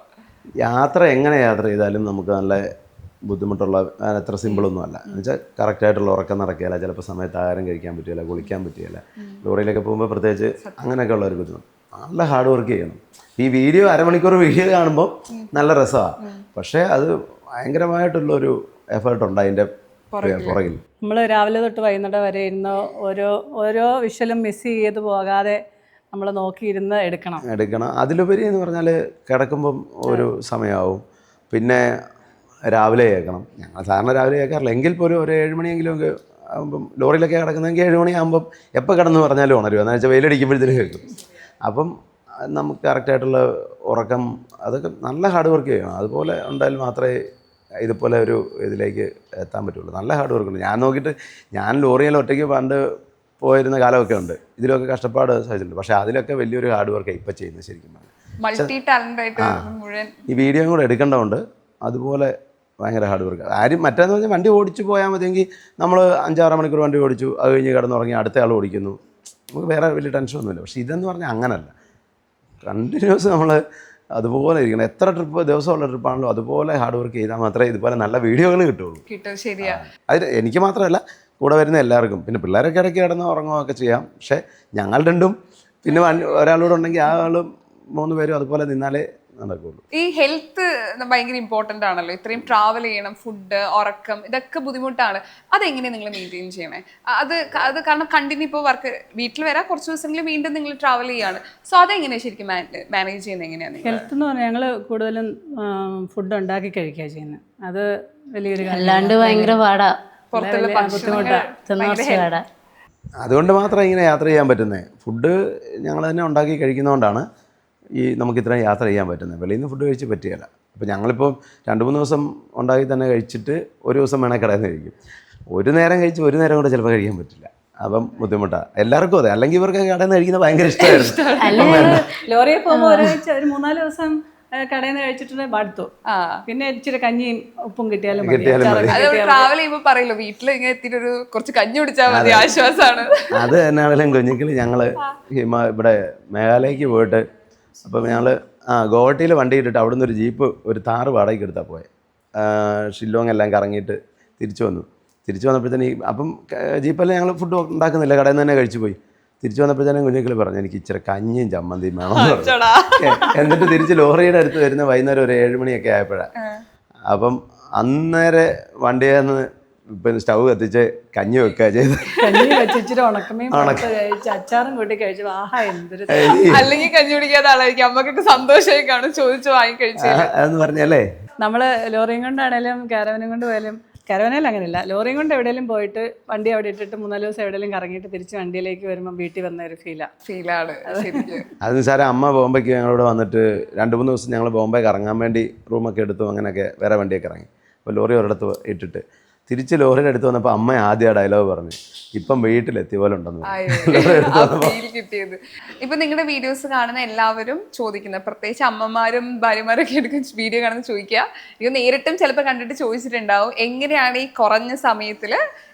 യാത്ര എങ്ങനെ യാത്ര ചെയ്താലും നമുക്ക് നല്ല ബുദ്ധിമുട്ടുള്ള, അത്ര സിമ്പിളൊന്നും അല്ല. എന്ന് വെച്ചാൽ കറക്റ്റായിട്ടുള്ള ഉറക്കം നടക്കുകയില്ല, ചിലപ്പോൾ സമയത്ത് ആഹാരം കഴിക്കാൻ പറ്റുകയില്ല, കുളിക്കാൻ പറ്റുകയില്ല. ലോറിയിലൊക്കെ പോകുമ്പോൾ പ്രത്യേകിച്ച് അങ്ങനെയൊക്കെ ഉള്ളൊരു ബുദ്ധിമുട്ട്. നല്ല ഹാർഡ് വർക്ക് ചെയ്യണം. ഈ വീഡിയോ അരമണിക്കൂർ വീഡിയോ കാണുമ്പോൾ നല്ല രസമാണ്, പക്ഷേ അത് ഭയങ്കരമായിട്ടുള്ളൊരു എഫേർട്ടുണ്ട് അതിൻ്റെ പുറകിൽ. നമ്മൾ രാവിലെ തൊട്ട് വൈകുന്നേരം വരെ ഇരുന്ന് ഓരോ വിഷ്വലും മിസ് ചെയ്ത് പോകാതെ നമ്മൾ നോക്കിയിരുന്ന് എടുക്കണം. അതിലുപരി എന്ന് പറഞ്ഞാൽ കിടക്കുമ്പം ഒരു സമയമാവും. പിന്നെ രാവിലെ കേൾക്കണം. ഞങ്ങൾ സാധാരണ രാവിലെ കേൾക്കാറില്ല, എങ്കിൽ പോലും ഒരു 7 മണിയെങ്കിലും ഒക്കെ ആകുമ്പം ലോറിയിലൊക്കെ കിടക്കുന്നതെങ്കിൽ 7 മണിയാകുമ്പം എപ്പോൾ കിടന്ന് പറഞ്ഞാലും ഉണരും. എന്ന് വെച്ചാൽ വെയിലടിക്കുമ്പോഴത്തേനും കേൾക്കും. അപ്പം നമുക്ക് കറക്റ്റായിട്ടുള്ള ഉറക്കം അതൊക്കെ നല്ല ഹാർഡ് വർക്ക് ചെയ്യണം. അതുപോലെ ഉണ്ടായാൽ മാത്രമേ ഇതുപോലെ ഒരു ഇതിലേക്ക് എത്താൻ പറ്റുള്ളൂ. നല്ല ഹാർഡ് വർക്ക് ഉണ്ട്. ഞാൻ നോക്കിയിട്ട് ഞാൻ ലോറിയിൽ ഒറ്റയ്ക്ക് പണ്ട് പോയിരുന്ന കാലമൊക്കെ ഉണ്ട്. ഇതിലൊക്കെ കഷ്ടപ്പാട് സഹിച്ചിട്ടുണ്ട്. പക്ഷേ അതിലൊക്കെ വലിയൊരു ഹാർഡ് വർക്കാണ് ഇപ്പം ചെയ്യുന്നത് ശരിക്കും. മൾട്ടി ടാലന്റ് ആയിട്ട് മുഴുവൻ ഈ വീഡിയോയും കൂടെ എടുക്കേണ്ടതുകൊണ്ട് അതുപോലെ ഭയങ്കര ഹാർഡ് വർക്ക്. ആരും മറ്റേന്ന് പറഞ്ഞാൽ വണ്ടി ഓടിച്ചു പോയാൽ മതിയെങ്കിൽ നമ്മൾ 5-6 മണിക്കൂർ വണ്ടി ഓടിച്ചു, അത് കഴിഞ്ഞ് കിടന്നുറങ്ങി അടുത്ത ആൾ ഓടിക്കുന്നു, നമുക്ക് വേറെ വലിയ ടെൻഷനൊന്നുമില്ല. പക്ഷേ ഇതെന്ന് പറഞ്ഞാൽ അങ്ങനല്ല. കണ്ടിന്യൂസ് നമ്മൾ അതുപോലെ ഇരിക്കണം. എത്ര ട്രിപ്പ് ദിവസമുള്ള ട്രിപ്പാണല്ലോ അതുപോലെ ഹാർഡ് വർക്ക് ചെയ്താൽ മാത്രമേ ഇതുപോലെ നല്ല വീഡിയോകൾ കിട്ടുള്ളൂ. കിട്ടും. ശരിയാ. അതിന് എനിക്ക് മാത്രമല്ല കൂടെ വരുന്ന എല്ലാവർക്കും. പിന്നെ പിള്ളേരൊക്കെ ഇടയ്ക്ക് കിടന്ന് ഉറങ്ങുകയൊക്കെ ചെയ്യാം. പക്ഷേ ഞങ്ങൾ രണ്ടും പിന്നെ ഒരാളൂടെ ഉണ്ടെങ്കിൽ ആ ആളും 3 പേരും അതുപോലെ നിന്നാലേ നടക്കുള്ളൂ. ഈ ഹെൽത്ത് ഭയങ്കര ഇമ്പോർട്ടൻ്റ് ആണല്ലോ. ഇത്രയും ട്രാവൽ ചെയ്യണം, ഫുഡ്, ഉറക്കം, ഇതൊക്കെ ബുദ്ധിമുട്ടാണ്. അതെങ്ങനെയാണ് നിങ്ങൾ മെയിൻറ്റെയിൻ ചെയ്യണേ? അത് കാരണം കണ്ടിന്യൂ ഇപ്പോൾ വർക്ക് വീട്ടിൽ വരാം, കുറച്ച് ദിവസങ്ങളിൽ വീണ്ടും നിങ്ങൾ ട്രാവൽ ചെയ്യാണ്. സോ അതെങ്ങനെയാണ് ശരിക്കും മാനേജ് ചെയ്യുന്നത്? എങ്ങനെയാണ് ഹെൽത്ത് എന്ന് പറഞ്ഞാൽ ഞങ്ങൾ കൂടുതലും ഫുഡ് ഉണ്ടാക്കി കഴിക്കുക ചെയ്യുന്നത്. അത് വലിയൊരു കാര്യം. അല്ലാണ്ട് ഭയങ്കര പാടാ, പുറത്തുള്ള പാടാ. അതുകൊണ്ട് മാത്രമേ ഇങ്ങനെ യാത്ര ചെയ്യാൻ പറ്റുന്നത്. ഫുഡ് ഞങ്ങൾ തന്നെ ഉണ്ടാക്കി കഴിക്കുന്നതുകൊണ്ടാണ് ഈ നമുക്ക് ഇത്രയും യാത്ര ചെയ്യാൻ പറ്റുന്നത്. വെളിയിൽ നിന്ന് ഫുഡ് കഴിച്ച് പറ്റുകയില്ല. അപ്പോൾ ഞങ്ങളിപ്പോൾ 2-3 ദിവസം ഉണ്ടാക്കി തന്നെ കഴിച്ചിട്ട് ഒരു ദിവസം വേണേൽ കടയിൽ നിന്ന് കഴിക്കും. ഒരു നേരം കഴിച്ച് ഒരു നേരം കൂടെ ചിലപ്പോൾ കഴിക്കാൻ പറ്റില്ല. അപ്പം ബുദ്ധിമുട്ടാണ് എല്ലാവർക്കും. അതെ, അല്ലെങ്കിൽ ഇവർക്ക് കടയിൽ നിന്ന് കഴിക്കുന്നത് ഭയങ്കര ഇഷ്ടമായിരുന്നു. ലോറിയിൽ പോകുമ്പോൾ ഒരാഴ്ച ഒരു 4-5 ദിവസം കടയിൽ നിന്ന് കഴിച്ചിട്ട് മടുത്തു. പിന്നെ ഇച്ചിരി കഞ്ഞിയും ഉപ്പും കിട്ടിയാലും മതി. ട്രാവൽ ചെയ്യുമ്പോൾ പറയല്ലോ വീട്ടിൽ ഇങ്ങനെ എത്തിയിട്ട് കുറച്ച് കഞ്ഞി കുടിച്ചാൽ മതി, ആശ്വാസമാണ്. അത് എന്നാണെങ്കിലും കുഞ്ഞിക്കിൽ ഞങ്ങൾ ഇവിടെ മേഘാലയക്ക് പോയിട്ട് അപ്പം ഞങ്ങൾ ഗോവട്ടിയിൽ വണ്ടി ഇട്ടിട്ട് അവിടെ നിന്ന് ഒരു ജീപ്പ് ഒരു താറ് വാടകയ്ക്ക് എടുത്താൽ പോയത്. ഷില്ലോങ് എല്ലാം കറങ്ങിയിട്ട് തിരിച്ചു വന്നപ്പോഴത്തേന് അപ്പം ജീപ്പെല്ലാം ഞങ്ങൾ ഫുഡ് ഉണ്ടാക്കുന്നില്ല, കടയിൽ നിന്ന് തന്നെ കഴിച്ചു പോയി. തിരിച്ചു വന്നപ്പോഴത്തേനും കുഞ്ഞിക്കിൽ പറഞ്ഞു എനിക്ക് ഇച്ചിരി കഞ്ഞിയും ചമ്മന്തിയും വേണമെന്ന് പറഞ്ഞു. എന്നിട്ട് തിരിച്ച് ലോറിയുടെ അടുത്ത് വരുന്ന വൈകുന്നേരം ഒരു 7 മണിയൊക്കെ ആയപ്പോഴാണ്. അപ്പം അന്നേരം വണ്ടിയിൽ നിന്ന് ഇപ്പം സ്റ്റൗ കത്തിച്ച് കഞ്ഞി വെക്കുക ചെയ്ത്. കഞ്ഞി വെച്ചിട്ട് ഉണക്കമീൻ കഴിച്ച് അച്ചാറും കൂട്ടി കഴിച്ചു. ആഹാ എന്തൊരു. അല്ലെങ്കിൽ കഞ്ഞി കുടിക്കാത്ത ആളായിരിക്കും, അമ്മക്കൊക്കെ സന്തോഷമായി കാണും ചോദിച്ചു വാങ്ങി കഴിച്ചു അതെന്ന് പറഞ്ഞല്ലേ. നമ്മൾ ലോറിയും കൊണ്ടാണേലും കാരവനും കൊണ്ട് പോയാലും, കാരവനയിൽ അങ്ങനെയല്ല, ലോറിയും കൊണ്ട് എവിടെയെങ്കിലും പോയിട്ട് വണ്ടി അവിടെ ഇട്ടിട്ട് 3-4 ദിവസം എവിടെയെങ്കിലും കറങ്ങിയിട്ട് തിരിച്ച് വണ്ടിയിലേക്ക് വരുമ്പോൾ വീട്ടിൽ വന്ന ഒരു ഫീലാണ്. അത് നിസാരം അമ്മ ബോംബെക്ക് ഞങ്ങളിവിടെ വന്നിട്ട് 2-3 ദിവസം ഞങ്ങൾ ബോംബെ കറങ്ങാൻ വേണ്ടി റൂമൊക്കെ എടുത്തു, അങ്ങനെയൊക്കെ വേറെ വണ്ടിയൊക്കെ ഇറങ്ങി. അപ്പോൾ ലോറി ഒരിടത്ത് ഇട്ടിട്ട് തിരിച്ച് ലോറിയുടെ അടുത്ത് വന്നപ്പോൾ അമ്മ ആദ്യം ഡയലോഗ് പറഞ്ഞു ഇപ്പം വീട്ടിലെത്തിയ പോലെ ഉണ്ടെന്ന്. കിട്ടിയത്. ഇപ്പൊ നിങ്ങളുടെ വീഡിയോസ് കാണുന്ന എല്ലാവരും ചോദിക്കുന്നത്, പ്രത്യേകിച്ച് അമ്മമാരും ഭാര്യമാരൊക്കെ എടുക്കും വീഡിയോ കാണുന്ന ചോദിക്കുക, ഇത് നേരിട്ടും ചിലപ്പോൾ കണ്ടിട്ട് ചോദിച്ചിട്ടുണ്ടാവും, എങ്ങനെയാണ് ഈ കുറഞ്ഞ സമയത്തിൽ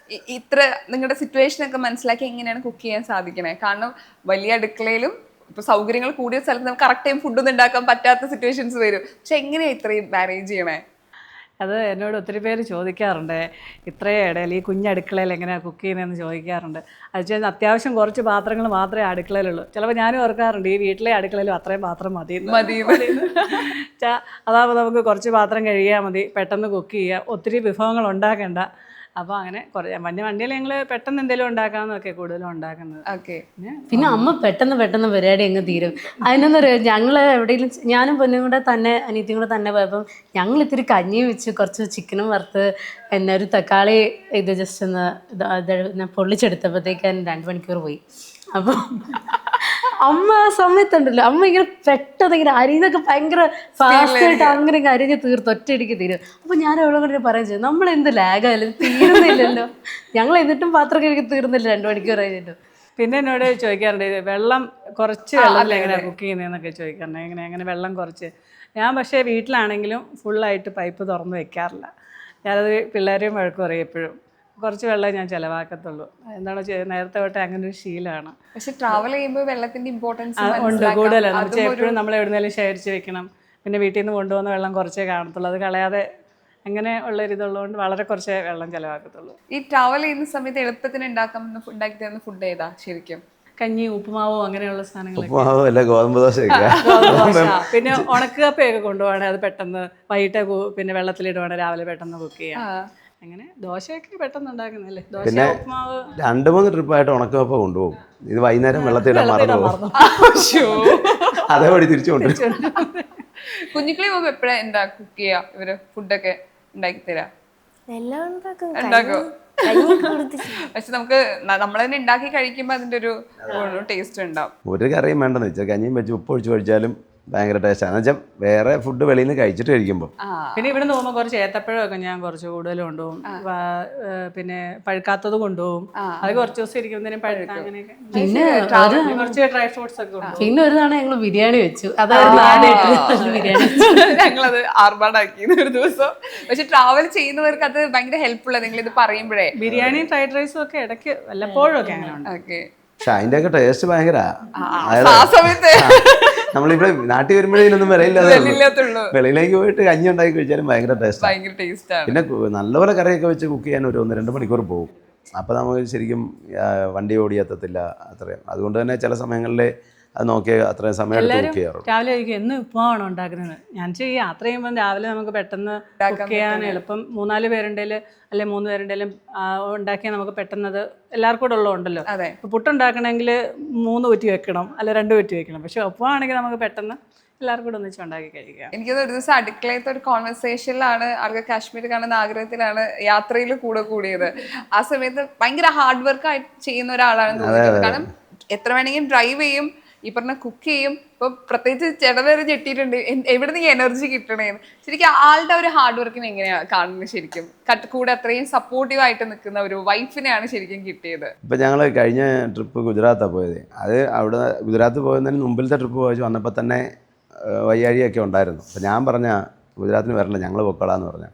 ഇത്ര നിങ്ങളുടെ സിറ്റുവേഷനൊക്കെ മനസ്സിലാക്കി എങ്ങനെയാണ് കുക്ക് ചെയ്യാൻ സാധിക്കണേ? കാരണം വലിയ അടുക്കളയിലും ഇപ്പൊ സൗകര്യങ്ങൾ കൂടിയ സ്ഥലത്ത് നമുക്ക് കറക്റ്റ് ടൈം ഫുഡൊന്നും ഉണ്ടാക്കാൻ പറ്റാത്ത സിറ്റുവേഷൻസ് വരും. പക്ഷെ എങ്ങനെയാണ് ഇത്രയും മാനേജ് ചെയ്യണേ? അത് എന്നോട് ഒത്തിരി പേര് ചോദിക്കാറുണ്ട്, ഇത്രയും ഇടയിൽ ഈ കുഞ്ഞടുക്കളയിൽ എങ്ങനെയാണ് കുക്ക് ചെയ്യുന്നതെന്ന് ചോദിക്കാറുണ്ട്. അത് വെച്ചാൽ അത്യാവശ്യം കുറച്ച് പാത്രങ്ങൾ മാത്രമേ അടുക്കളയിലുള്ളൂ. ചിലപ്പോൾ ഞാനും ഓർക്കാറുണ്ട് ഈ വീട്ടിലെ അടുക്കളയിലും അത്രയും പാത്രം മതി. അതാകുമ്പോൾ നമുക്ക് കുറച്ച് പാത്രം കഴുകിയാൽ മതി, പെട്ടെന്ന് കുക്ക് ചെയ്യുക, ഒത്തിരി വിഭവങ്ങൾ ഉണ്ടാക്കേണ്ട. അപ്പോൾ അങ്ങനെ വണ്ടിയിൽ ഞങ്ങൾ പെട്ടെന്ന് എന്തെങ്കിലും ഉണ്ടാക്കാമെന്നൊക്കെ കൂടുതലും ഉണ്ടാക്കുന്നത്. ഓക്കെ. പിന്നെ അമ്മ പെട്ടെന്ന് പരിപാടി അങ്ങ് തീരും. അതിനൊന്നും അറിയാം, ഞങ്ങൾ എവിടെയെങ്കിലും ഞാനും പൊന്നും കൂടെ തന്നെ അനിയത്തിയും കൂടെ തന്നെ പോയപ്പം ഞങ്ങൾ ഇത്തിരി കഞ്ഞിയും വെച്ച് കുറച്ച് ചിക്കനും വറുത്ത് എന്നെ ഒരു തക്കാളി ഇത് ജസ്റ്റ് ഒന്ന് പൊള്ളിച്ചെടുത്തപ്പോഴത്തേക്ക് 2 മണിക്കൂർ പോയി. അപ്പം അമ്മ ആ സമയത്തുണ്ടല്ലോ, അമ്മ ഇങ്ങനെ പെട്ടെന്ന് ഇങ്ങനെ അരിയുന്നൊക്കെ ഭയങ്കര ഫാസ്റ്റായിട്ട് അങ്ങനെ അരിഞ്ഞ് തീർത്ത് ഒറ്റയടിക്ക് തീരും. അപ്പം ഞാൻ അവളെ കൊണ്ട് പറയുകയും ചെയ്തു, നമ്മളെന്ത് ലാഗായാലും തീരുന്നില്ലല്ലോ, ഞങ്ങൾ എന്നിട്ടും പാത്രം കഴിക്ക് തീർന്നില്ല 2 മണിക്കൂർ കഴിഞ്ഞിട്ട്. പിന്നെ എന്നോട് ചോദിക്കാറുണ്ട് വെള്ളം കുറച്ച് വെള്ളത്തിൽ എങ്ങനെയാണ് കുക്ക് ചെയ്യുന്നതെന്നൊക്കെ ചോദിക്കാറുണ്ട്. അങ്ങനെ വെള്ളം കുറച്ച്. ഞാൻ പക്ഷേ വീട്ടിലാണെങ്കിലും ഫുള്ളായിട്ട് പൈപ്പ് തുറന്ന് വെക്കാറില്ല. ഞാനത് പിള്ളേരെയും വഴക്ക് പറയും എപ്പോഴും. കുറച്ച് വെള്ളം ഞാൻ ചിലവാക്കത്തുള്ളൂ. എന്താണോ നേരത്തെ തൊട്ടേ അങ്ങനെ ഒരു ശീലമാണ്. പക്ഷെ ട്രാവൽ ചെയ്യുമ്പോൾ വെള്ളത്തിന്റെ ഇമ്പോർട്ടൻസ് ഉണ്ട് കൂടുതലാണ്. നമുക്ക് എപ്പോഴും നമ്മൾ എവിടെന്നെങ്കിലും ശേഖരിച്ച് വെക്കണം. പിന്നെ വീട്ടിൽ നിന്ന് കൊണ്ടുപോകുന്ന വെള്ളം കുറച്ചേ കാണത്തുള്ളൂ, അത് കളയാതെ അങ്ങനെ ഉള്ളൊരിതുള്ളതുകൊണ്ട് വളരെ കുറച്ചേ വെള്ളം ചിലവാക്കത്തുള്ളൂ. ഈ ട്രാവൽ ചെയ്യുന്ന സമയത്ത് എളുപ്പത്തിന് ഉണ്ടാക്കി തരുന്ന ഫുഡ് ഏതാ ശരിക്കും? കഞ്ഞി, ഉപ്പുമാവോ അങ്ങനെയുള്ള സാധനങ്ങളൊക്കെ. ഉപ്പുമാവോ അല്ല ഗോതമ്പ് ദോശയൊക്കെ. പിന്നെ ഉണക്കുകപ്പയൊക്കെ കൊണ്ടുപോകണേ, അത് പെട്ടെന്ന് വൈകിട്ട് പിന്നെ വെള്ളത്തിലിടുവാണെങ്കിൽ രാവിലെ പെട്ടെന്ന് കുക്ക് ചെയ്യാം. അങ്ങനെ ദോശയൊക്കെ പെട്ടെന്ന് ഉണ്ടാക്കുന്നല്ലേ. പിന്നെ 2-3 ട്രിപ്പായിട്ട് ഉണക്കപ്പ കൊണ്ടുപോകും. ഇത് വൈകുന്നേരം വെള്ളത്തിലിടാൻ മറന്നു പോകും. അതേപടി തിരിച്ചു കൊണ്ടുവരും. കുഞ്ഞുക്കളി പോകുമ്പോ എപ്പോഴാ എന്താ കുക്ക് ചെയ്യാ ഇവര് ഫുഡൊക്കെ ഉണ്ടാക്കി തരാ? എല്ലാം ഉണ്ടാക്കും. ഉണ്ടാക്കും. കഞ്ഞിയൊക്കെ കൊടുത്തിട്ട് പക്ഷെ നമുക്ക് നമ്മൾ തന്നെ ഉണ്ടാക്കി കഴിക്കുമ്പോൾ അതിന്റെ ഒരു ടേസ്റ്റ് ഉണ്ടാവും. ഒരു കറിയും വേണ്ടെന്ന് വെച്ചാൽ കഞ്ഞിയും വെച്ച് ഉപ്പ് ഒഴിച്ച് കഴിച്ചാലും ഭയങ്കര ടേസ്റ്റാണ്. എന്ന് വെച്ചാൽ വേറെ ഫുഡ് വെളിയിൽ നിന്ന് കഴിച്ചിട്ട് കഴിക്കുമ്പോൾ പിന്നെ ഇവിടെ പോകുമ്പോൾ കുറച്ച് ഏത്തപ്പഴമൊക്കെ ഞാൻ കുറച്ച് കൂടുതൽ കൊണ്ടുപോകും. പിന്നെ പഴുക്കാത്തത് കൊണ്ടുപോകും. അത് കുറച്ച് ദിവസം ഇരിക്കുന്നതിനും പഴുക്കാൻ അങ്ങനെയൊക്കെ. പിന്നെ കുറച്ച് ഡ്രൈ ഫ്രൂട്ട്സ് ഒക്കെ കൊണ്ടുപോകും. പിന്നെ ഒരു തവണ ഞങ്ങൾ ബിരിയാണി വെച്ചു. അതായത് ആദ്യമായിട്ട് ബിരിയാണി ഞങ്ങളത് ആർഭാടാക്കി ഒരു ദിവസം. പക്ഷെ ട്രാവൽ ചെയ്യുന്നവർക്ക് അത് ഭയങ്കര ഹെൽപ്ഫുൾ. നിങ്ങൾ ഇത് പറയുമ്പോഴേ ബിരിയാണിയും ഫ്രൈഡ് റൈസും ഒക്കെ ഇടയ്ക്ക് വല്ലപ്പോഴും ഒക്കെ അങ്ങനെ ഉണ്ട്. ഓക്കെ. പക്ഷെ അതിൻ്റെ ഒക്കെ ടേസ്റ്റ് ഭയങ്കര ആ സമയത്ത് നമ്മളിവിടെ നാട്ടിൽ വരുമ്പോഴേ ഇതിനൊന്നും വിലയില്ലാതെ ഇല്ലാത്തുള്ളൂ. വെളിയിലേക്ക് പോയിട്ട് കഞ്ഞി ഉണ്ടാക്കി കഴിച്ചാലും ഭയങ്കര ടേസ്റ്റ്. ഭയങ്കര ടേസ്റ്റ് ആണ്. പിന്നെ നല്ലപോലെ കറിയൊക്കെ വെച്ച് കുക്ക് ചെയ്യാൻ ഒരു 1-2 മണിക്കൂർ പോകും. അപ്പോൾ നമുക്ക് ശരിക്കും വണ്ടി ഓടിയെത്തത്തില്ല അത്രയും. അതുകൊണ്ട് തന്നെ ചില സമയങ്ങളിൽ അത് നോക്കിയാൽ അത്രയും സമയം എടുത്ത് കുക്ക് ചെയ്യാറുള്ളൂ. രാവിലെ കഴിക്കും എന്ന് ഉപ്പുമാവാണോ ഉണ്ടാക്കുന്നത്. ഞാൻ യാത്ര ചെയ്യുമ്പോൾ രാവിലെ നമുക്ക് പെട്ടെന്ന് കുക്ക് ചെയ്യാൻ എളുപ്പം. 3-4 പേരുണ്ടെങ്കിൽ അല്ലെ 3 പേരുണ്ടെങ്കിലും ഉണ്ടാക്കിയാൽ നമുക്ക് പെട്ടെന്നത് എല്ലാവർക്കും കൂടെ ഉള്ളതുണ്ടല്ലോ. ഇപ്പോൾ പുട്ടുണ്ടാക്കണമെങ്കിൽ 3 കുറ്റി വെക്കണം അല്ലെ 2 കുറ്റി വെക്കണം. പക്ഷെ ഉപ്പുമാണെങ്കിൽ നമുക്ക് പെട്ടെന്ന് എല്ലാവർക്കും കൂടെ ഒന്നിച്ച് ഉണ്ടാക്കി കഴിക്കാം. എനിക്കത് ഒരു ദിവസം അടുക്കളയത്തെ ഒരു കോൺവെർസേഷനിലാണ് അവർക്ക് കാശ്മീർ കാണുന്ന ആഗ്രഹത്തിലാണ് യാത്രയിൽ കൂടിയത്. ആ സമയത്ത് ഭയങ്കര ഹാർഡ് വർക്ക് ആയിട്ട് ചെയ്യുന്ന ഒരാളാണെന്ന് തോന്നിയത്. കാരണം എത്ര വേണമെങ്കിലും ഡ്രൈവ് ചെയ്യും, ഈ പറഞ്ഞ കുക്ക് ചെയ്യും. ഇപ്പൊ പ്രത്യേകിച്ച് ചിലവരെ ഞെട്ടിയിട്ടുണ്ട് എവിടെ നിന്ന് എനർജി കിട്ടണേന്ന്. ശരിക്കും ആളുടെ ഒരു ഹാർഡ് വർക്കിന് എങ്ങനെയാ കാണുന്നത്? ശരിക്കും കൂടെ അത്രയും സപ്പോർട്ടീവ് ആയിട്ട് നിൽക്കുന്ന ഒരു വൈഫിനെയാണ് ശരിക്കും കിട്ടിയത്. ഇപ്പം ഞങ്ങൾ കഴിഞ്ഞ ട്രിപ്പ് ഗുജറാത്താണ് പോയത്. അത് അവിടെ ഗുജറാത്ത് പോകുന്നതിന് മുമ്പിലത്തെ ട്രിപ്പ് പോയി വന്നപ്പോൾ തന്നെ വയ്യാഴിയൊക്കെ ഉണ്ടായിരുന്നു. അപ്പോൾ ഞാൻ പറഞ്ഞ ഗുജറാത്തിന് വരണ്ട, ഞങ്ങൾ പൊക്കളാന്ന് പറഞ്ഞ.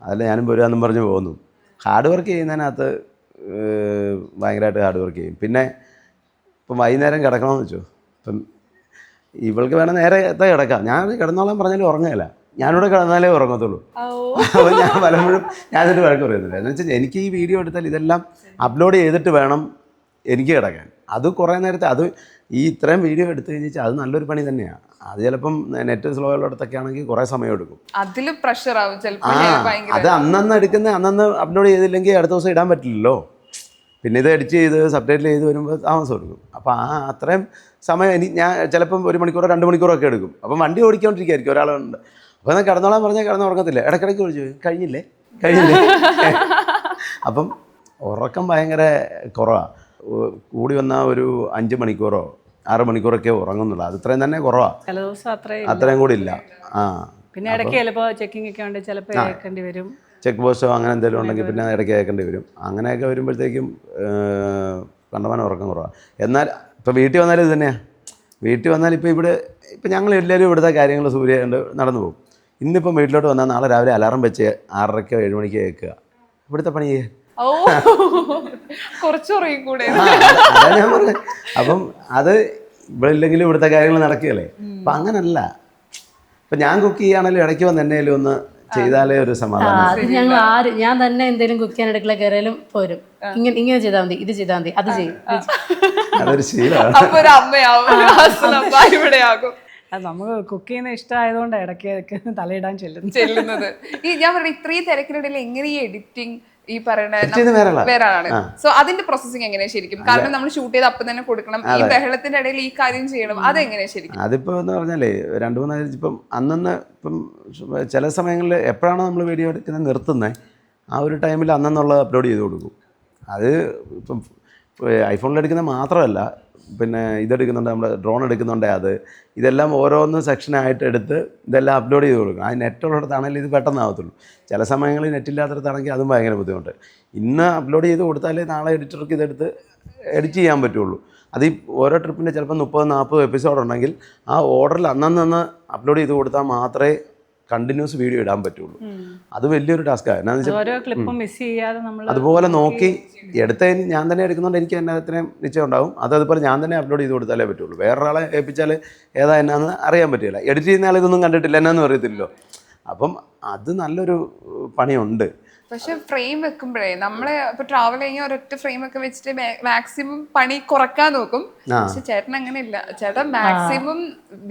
അതല്ല ഞാനും വരാമെന്നും പറഞ്ഞ് പോകുന്നു. ഹാർഡ് വർക്ക് ചെയ്യുന്നതിനകത്ത് ഭയങ്കരമായിട്ട് ഹാർഡ് വർക്ക് ചെയ്യും. പിന്നെ ഇപ്പം വൈകുന്നേരം കിടക്കണമെന്ന് വെച്ചു. ഇപ്പം ഇവൾക്ക് വേണം നേരത്തെ കിടക്കാം. ഞാൻ കിടന്നോളാൻ പറഞ്ഞാലും ഉറങ്ങുകയില്ല. ഞാനിവിടെ കിടന്നാലേ ഉറങ്ങത്തുള്ളൂ. അപ്പോൾ ഞാൻ പലപ്പോഴും ഞാനൊരു വഴക്ക് പറയുന്നില്ല. എന്ന് വെച്ചാൽ എനിക്ക് ഈ വീഡിയോ എടുത്താൽ ഇതെല്ലാം അപ്ലോഡ് ചെയ്തിട്ട് വേണം എനിക്ക് കിടക്കാൻ. അത് കുറേ നേരത്തെ അത് ഈ ഇത്രയും വീഡിയോ എടുത്തു കഴിഞ്ഞാൽ അത് നല്ലൊരു പണി തന്നെയാണ്. അത് ചിലപ്പം നെറ്റ് സ്ലോ ഉള്ളിടത്തൊക്കെ ആണെങ്കിൽ കുറേ സമയം എടുക്കും. അതിൽ പ്രഷർ ആവും ചിലപ്പോൾ. അത് അന്നന്ന് എടുക്കുന്ന അന്നന്ന് അപ്ലോഡ് ചെയ്തില്ലെങ്കിൽ അടുത്ത ദിവസം ഇടാൻ പറ്റില്ലല്ലോ. പിന്നെ ഇത് എഡിറ്റ് ചെയ്ത് സബ്ടൈറ്റിൽ ചെയ്ത് വരുമ്പോൾ താമസം എടുക്കും. അപ്പോൾ അത്രയും സമയം ഞാൻ ചിലപ്പം 1 മണിക്കൂറോ 2 മണിക്കൂറോ ഒക്കെ എടുക്കും. അപ്പം വണ്ടി ഓടിക്കൊണ്ടിരിക്കുകയായിരിക്കും ഒരാളുണ്ട്. അപ്പോൾ എന്നാൽ കിടന്നോളാൻ പറഞ്ഞാൽ കിടന്നുറങ്ങത്തില്ല. ഇടയ്ക്കിടയ്ക്ക് വിളിച്ചു കഴിഞ്ഞില്ലേ. അപ്പം ഉറക്കം ഭയങ്കര കുറവാണ്. കൂടി വന്നാൽ ഒരു 5 മണിക്കൂറോ 6 മണിക്കൂറൊക്കെ ഉറങ്ങുന്നുള്ളൂ. അത് ഇത്രയും തന്നെ കുറവാണ്. ചില ദിവസം അത്രയും കൂടി ഇല്ല. പിന്നെ ഇടയ്ക്ക് ചിലപ്പോൾ ചെക്കിംഗ് ഒക്കെ ഉണ്ട്, ചിലപ്പോൾ കേൾക്കേണ്ടി വരും. ചെക്ക് പോസ്റ്റോ അങ്ങനെ എന്തെങ്കിലും ഉണ്ടെങ്കിൽ പിന്നെ ഇടയ്ക്ക് കേൾക്കേണ്ടി വരും. അങ്ങനെയൊക്കെ വരുമ്പോഴത്തേക്കും കണ്ടമാനം ഉറക്കം കുറവാണ്. എന്നാൽ ഇപ്പോൾ വീട്ടിൽ വന്നാലും ഇത് തന്നെയാണ്. വീട്ടിൽ വന്നാൽ ഇപ്പം ഞങ്ങൾ എല്ലാവരും ഇവിടുത്തെ കാര്യങ്ങൾ സൂര്യ കണ്ട് നടന്നു പോകും. ഇന്നിപ്പം വീട്ടിലോട്ട് വന്നാൽ നാളെ രാവിലെ അലാറം വെച്ച് 6:30 7 മണിക്ക് കേൾക്കുക. ഇവിടുത്തെ പണി ചെയ്യേ കുറച്ചുകൂടെ. അതാണ് ഞാൻ പറഞ്ഞത്. അപ്പം അത് ഇവിടെ ഇല്ലെങ്കിലും ഇവിടുത്തെ കാര്യങ്ങൾ നടക്കുകയല്ലേ. അപ്പം അങ്ങനല്ല. ഇപ്പം ഞാൻ കുക്ക് ചെയ്യുകയാണെങ്കിലും ഇടയ്ക്ക് വന്ന് എന്നേലും ഒന്ന് ചെയ്താലേ ഒരു സമാധാനം. അത് ഞാൻ തന്നെ എന്തെങ്കിലും കുക്ക് ചെയ്യാൻ അടുക്കള കയറിയാലും പോരും. ഇങ്ങനെ ചെയ്താൽ മതി, ഇത് ചെയ്താൽ മതി, അത് ചെയ്യും. അതൊരു ശീലമാണ്. അത് നമുക്ക് കുക്ക് ചെയ്യുന്ന ഇഷ്ടമായതുകൊണ്ട് ഇടയ്ക്ക് തലയിടാൻ ചെല്ലുന്നത്. ഞാൻ പറഞ്ഞ ഇത്രയും തിരക്കിനിടയിൽ എങ്ങനെ ഈ എഡിറ്റിംഗ് ഈ പറയുന്ന വേറെ ആളാണ്. സോ അതിന്റെ പ്രോസസ്സിങ് എങ്ങനെയാ ശരിക്കും? കാരണം നമ്മൾ ഷൂട്ട് ചെയ്ത് അപ്പം തന്നെ കൊടുക്കണം. ഈ ബഹളത്തിന്റെ ഇടയിൽ ഈ കാര്യം ചെയ്യണം. അതെങ്ങനെയാ ശരിക്കും? അതിപ്പോ എന്ന് പറഞ്ഞാലേ 2-3 ഇപ്പം അന്നന്ന് ഇപ്പം ചില സമയങ്ങളിൽ എപ്പോഴാണോ നമ്മൾ വീഡിയോ എടുക്കുന്നത് നിർത്തുന്നത് ആ ഒരു ടൈമിൽ അന്നെന്നുള്ളത് അപ്ലോഡ് ചെയ്ത് കൊടുക്കും. അത് ഇപ്പം ഐഫോണിൽ എടുക്കുന്നത് മാത്രമല്ല, പിന്നെ ഇതെടുക്കുന്നുണ്ട്, നമ്മുടെ ഡ്രോൺ എടുക്കുന്നുണ്ട്. ഇതെല്ലാം ഓരോന്ന് സെക്ഷനായിട്ട് എടുത്ത് ഇതെല്ലാം അപ്ലോഡ് ചെയ്ത് കൊടുക്കും. ആ നെറ്റുള്ളിടത്താണെങ്കിൽ ഇത് പെട്ടെന്നാകത്തുള്ളൂ. ചില സമയങ്ങളിൽ നെറ്റില്ലാത്തടത്താണെങ്കിൽ അതും ഭയങ്കര ബുദ്ധിമുട്ട്. ഇന്ന് അപ്ലോഡ് ചെയ്ത് കൊടുത്താലേ നാളെ എഡിറ്റർക്ക് ഇതെടുത്ത് എഡിറ്റ് ചെയ്യാൻ പറ്റുള്ളൂ. അത് ഈ ഓരോ ട്രിപ്പിൻ്റെ ചിലപ്പോൾ 30-40 എപ്പിസോഡ് ഉണ്ടെങ്കിൽ ആ ഓർഡറിൽ അന്നന്ന് അപ്ലോഡ് ചെയ്ത് കൊടുത്താൽ മാത്രമേ കണ്ടിന്യൂസ് വീഡിയോ ഇടാൻ പറ്റുള്ളൂ. അത് വലിയൊരു ടാസ്ക്കാണ്. എന്നാന്ന് വെച്ചാൽ അതുപോലെ നോക്കി എടുത്തതിന് ഞാൻ തന്നെ എടുക്കുന്നുണ്ട്. എനിക്ക് തന്നെ അത്രയും നിശ്ചയം ഉണ്ടാവും. അതുപോലെ ഞാൻ തന്നെ അപ്ലോഡ് ചെയ്ത് കൊടുത്താലേ പറ്റുള്ളൂ. വേറൊരാളെ ഏൽപ്പിച്ചാൽ ഏതാ എന്നാന്ന് അറിയാൻ പറ്റില്ല. എഡിറ്റ് ചെയ്യുന്ന ആൾ ഇതൊന്നും കണ്ടിട്ടില്ല എന്നാന്ന് അറിയത്തില്ലല്ലോ. അപ്പം അത് നല്ലൊരു പണിയുണ്ട്. പക്ഷെ ഫ്രെയിം വെക്കുമ്പോഴേ നമ്മളെ ഇപ്പൊ ട്രാവൽ കഴിഞ്ഞാൽ ഒരൊറ്റ ഫ്രെയിം ഒക്കെ വെച്ചിട്ട് മാക്സിമം പണി കുറക്കാൻ നോക്കും. പക്ഷെ ചേട്ടൻ അങ്ങനെയില്ല. ചേട്ടൻ മാക്സിമം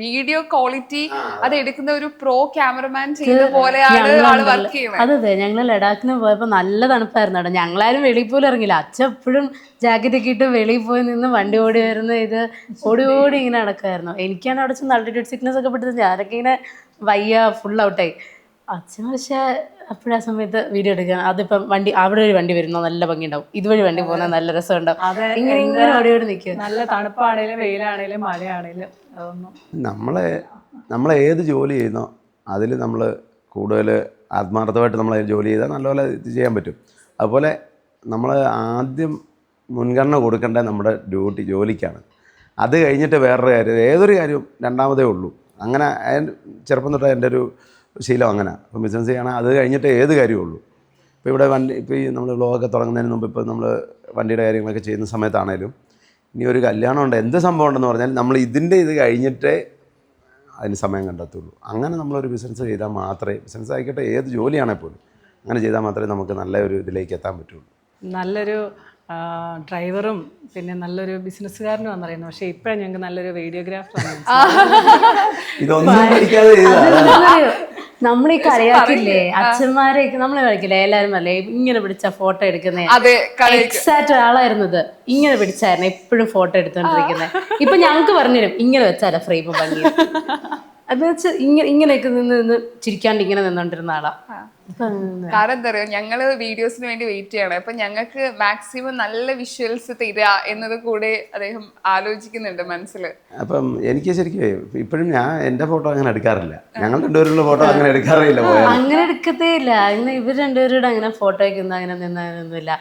വീഡിയോ ക്വാളിറ്റി അത് എടുക്കുന്ന ഒരു പ്രോ ക്യാമറമാൻ ചെയ്യുന്ന പോലെയാണ് ആള് വർക്ക് ചെയ്യുന്നത്. അതെ, ഞങ്ങൾ ലഡാക്കിന് പോയപ്പോൾ നല്ല തണുപ്പായിരുന്നു അവിടെ. ഞങ്ങളാരും വെളിയിൽ പോലും ഇറങ്ങില്ല. അച്ഛൻ എപ്പോഴും ജാക്കറ്റ് ഒക്കെ ഇട്ട് വെളിയിൽ പോയി നിന്ന് വണ്ടി ഓടി വരുന്ന ഇത് ഓടി ഇങ്ങനെ നടക്കുമായിരുന്നു. എനിക്കാണ് അവിടെ ചെന്ന് ആൾട്ടിറ്റ്യൂഡ് സിക്നസ് ഒക്കെ പെട്ടത്. ഞാനൊക്കെ ഇങ്ങനെ വയ്യ, ഫുൾ ഔട്ടായി. അച്ഛൻ പക്ഷേ അപ്പോഴാ സമയത്ത് വീഡിയോ എടുക്കാൻ അതിപ്പം വണ്ടി അവിടെ ഒരു വണ്ടി വരുന്നോ നല്ല ഭംഗി ഉണ്ടാവും, ഇതുവഴി വണ്ടി പോകുന്നത് നല്ല രസമുണ്ടാവും, അതെ, ഇങ്ങനെ ഇങ്ങനെ ഓടി നിൽക്കും. നല്ല തണുപ്പാണേലും വെയിലാണേലും മഴയാണേലും അതൊന്നും നമ്മളെ ഏത് ജോലി ചെയ്യുന്നോ അതിൽ നമ്മൾ കൂടുതൽ ആത്മാർത്ഥമായിട്ട് നമ്മൾ ജോലി ചെയ്താൽ നല്ലപോലെ ഇത് ചെയ്യാൻ പറ്റും. അതുപോലെ നമ്മൾ ആദ്യം മുൻഗണന കൊടുക്കേണ്ടത് നമ്മുടെ ജോലിക്കാണ്. അത് കഴിഞ്ഞിട്ട് വേറൊരു കാര്യം, ഏതൊരു കാര്യവും രണ്ടാമതേ ഉള്ളൂ. അങ്ങനെ ചെറുപ്പം തൊട്ട് എൻ്റെ ഒരു ശീലം അങ്ങനെ. ഇപ്പം ബിസിനസ് ചെയ്യണം, അത് കഴിഞ്ഞിട്ട് ഏത് കാര്യമുള്ളൂ. ഇപ്പോൾ ഇവിടെ ഇപ്പോൾ ഈ നമ്മൾ വ്ളോഗൊക്കെ തുടങ്ങുന്നതിന് മുമ്പ് ഇപ്പോൾ നമ്മൾ വണ്ടിയുടെ കാര്യങ്ങളൊക്കെ ചെയ്യുന്ന സമയത്താണേലും ഇനി ഒരു കല്യാണം ഉണ്ട്, എന്ത് സംഭവം ഉണ്ടെന്ന് പറഞ്ഞാൽ നമ്മൾ ഇത് കഴിഞ്ഞിട്ടേ അതിന് സമയം കണ്ടെത്തുള്ളൂ. അങ്ങനെ നമ്മളൊരു ബിസിനസ് ചെയ്താൽ മാത്രമേ, ബിസിനസ് ആയിക്കോട്ടെ ഏത് ജോലിയാണെങ്കിൽ പോലും അങ്ങനെ ചെയ്താൽ മാത്രമേ നമുക്ക് നല്ലൊരു ഇതിലേക്ക് എത്താൻ പറ്റുള്ളൂ. നല്ലൊരു ഡ്രൈവറും പിന്നെ നല്ലൊരു ബിസിനസ്സുകാരനും എന്നറിയുന്നു. പക്ഷേ ഇപ്പോഴും ഞങ്ങൾക്ക് നല്ലൊരു വീഡിയോഗ്രാഫറാണ്. ഇതൊന്നും പഠിക്കാതെ ചെയ്താൽ നമ്മളീ കളിയാക്കില്ലേ അച്ഛന്മാരെയൊക്കെ നമ്മൾ കളിക്കില്ലേ, എല്ലാരും അല്ലേ ഇങ്ങനെ പിടിച്ച ഫോട്ടോ എടുക്കുന്നേ, എക്സാക്ട് ആളായിരുന്നത്. ഇങ്ങനെ പിടിച്ചായിരുന്നു എപ്പോഴും ഫോട്ടോ എടുത്തോണ്ടിരിക്കുന്നത്. ഇപ്പൊ ഞങ്ങൾക്ക് പറഞ്ഞുതരും ഇങ്ങനെ വെച്ചാലോ ഫ്രെയിം ഭംഗി. അത് വെച്ച് ഇങ്ങനെയൊക്കെ നിന്ന് ചിരിക്കാണ്ട് ഇങ്ങനെ നിന്നോണ്ടിരുന്ന ആളാ. കാരണം എന്താ പറയുക, ഞങ്ങള് വീഡിയോസിന് വേണ്ടി വെയിറ്റ് ചെയ്യണം. അപ്പൊ ഞങ്ങൾക്ക് മാക്സിമം നല്ല വിഷ്വൽസ് തരിക എന്നത് കൂടെ അദ്ദേഹം ആലോചിക്കുന്നുണ്ട് മനസ്സിൽ. അപ്പം എനിക്ക് ശരിക്കും ഇപ്പോഴും ഞാൻ എൻ്റെ ഫോട്ടോ അങ്ങനെ എടുക്കാറില്ല. ഞങ്ങൾ രണ്ടുപേരുള്ള ഫോട്ടോ അങ്ങനെ എടുക്കാറില്ല. അങ്ങനെ എടുക്കത്തേ ഇല്ല. അങ്ങനെ ഇവർ രണ്ടുപേരോട് അങ്ങനെ ഫോട്ടോ വയ്ക്കുന്ന അങ്ങനെ നിന്നൊന്നുമില്ല.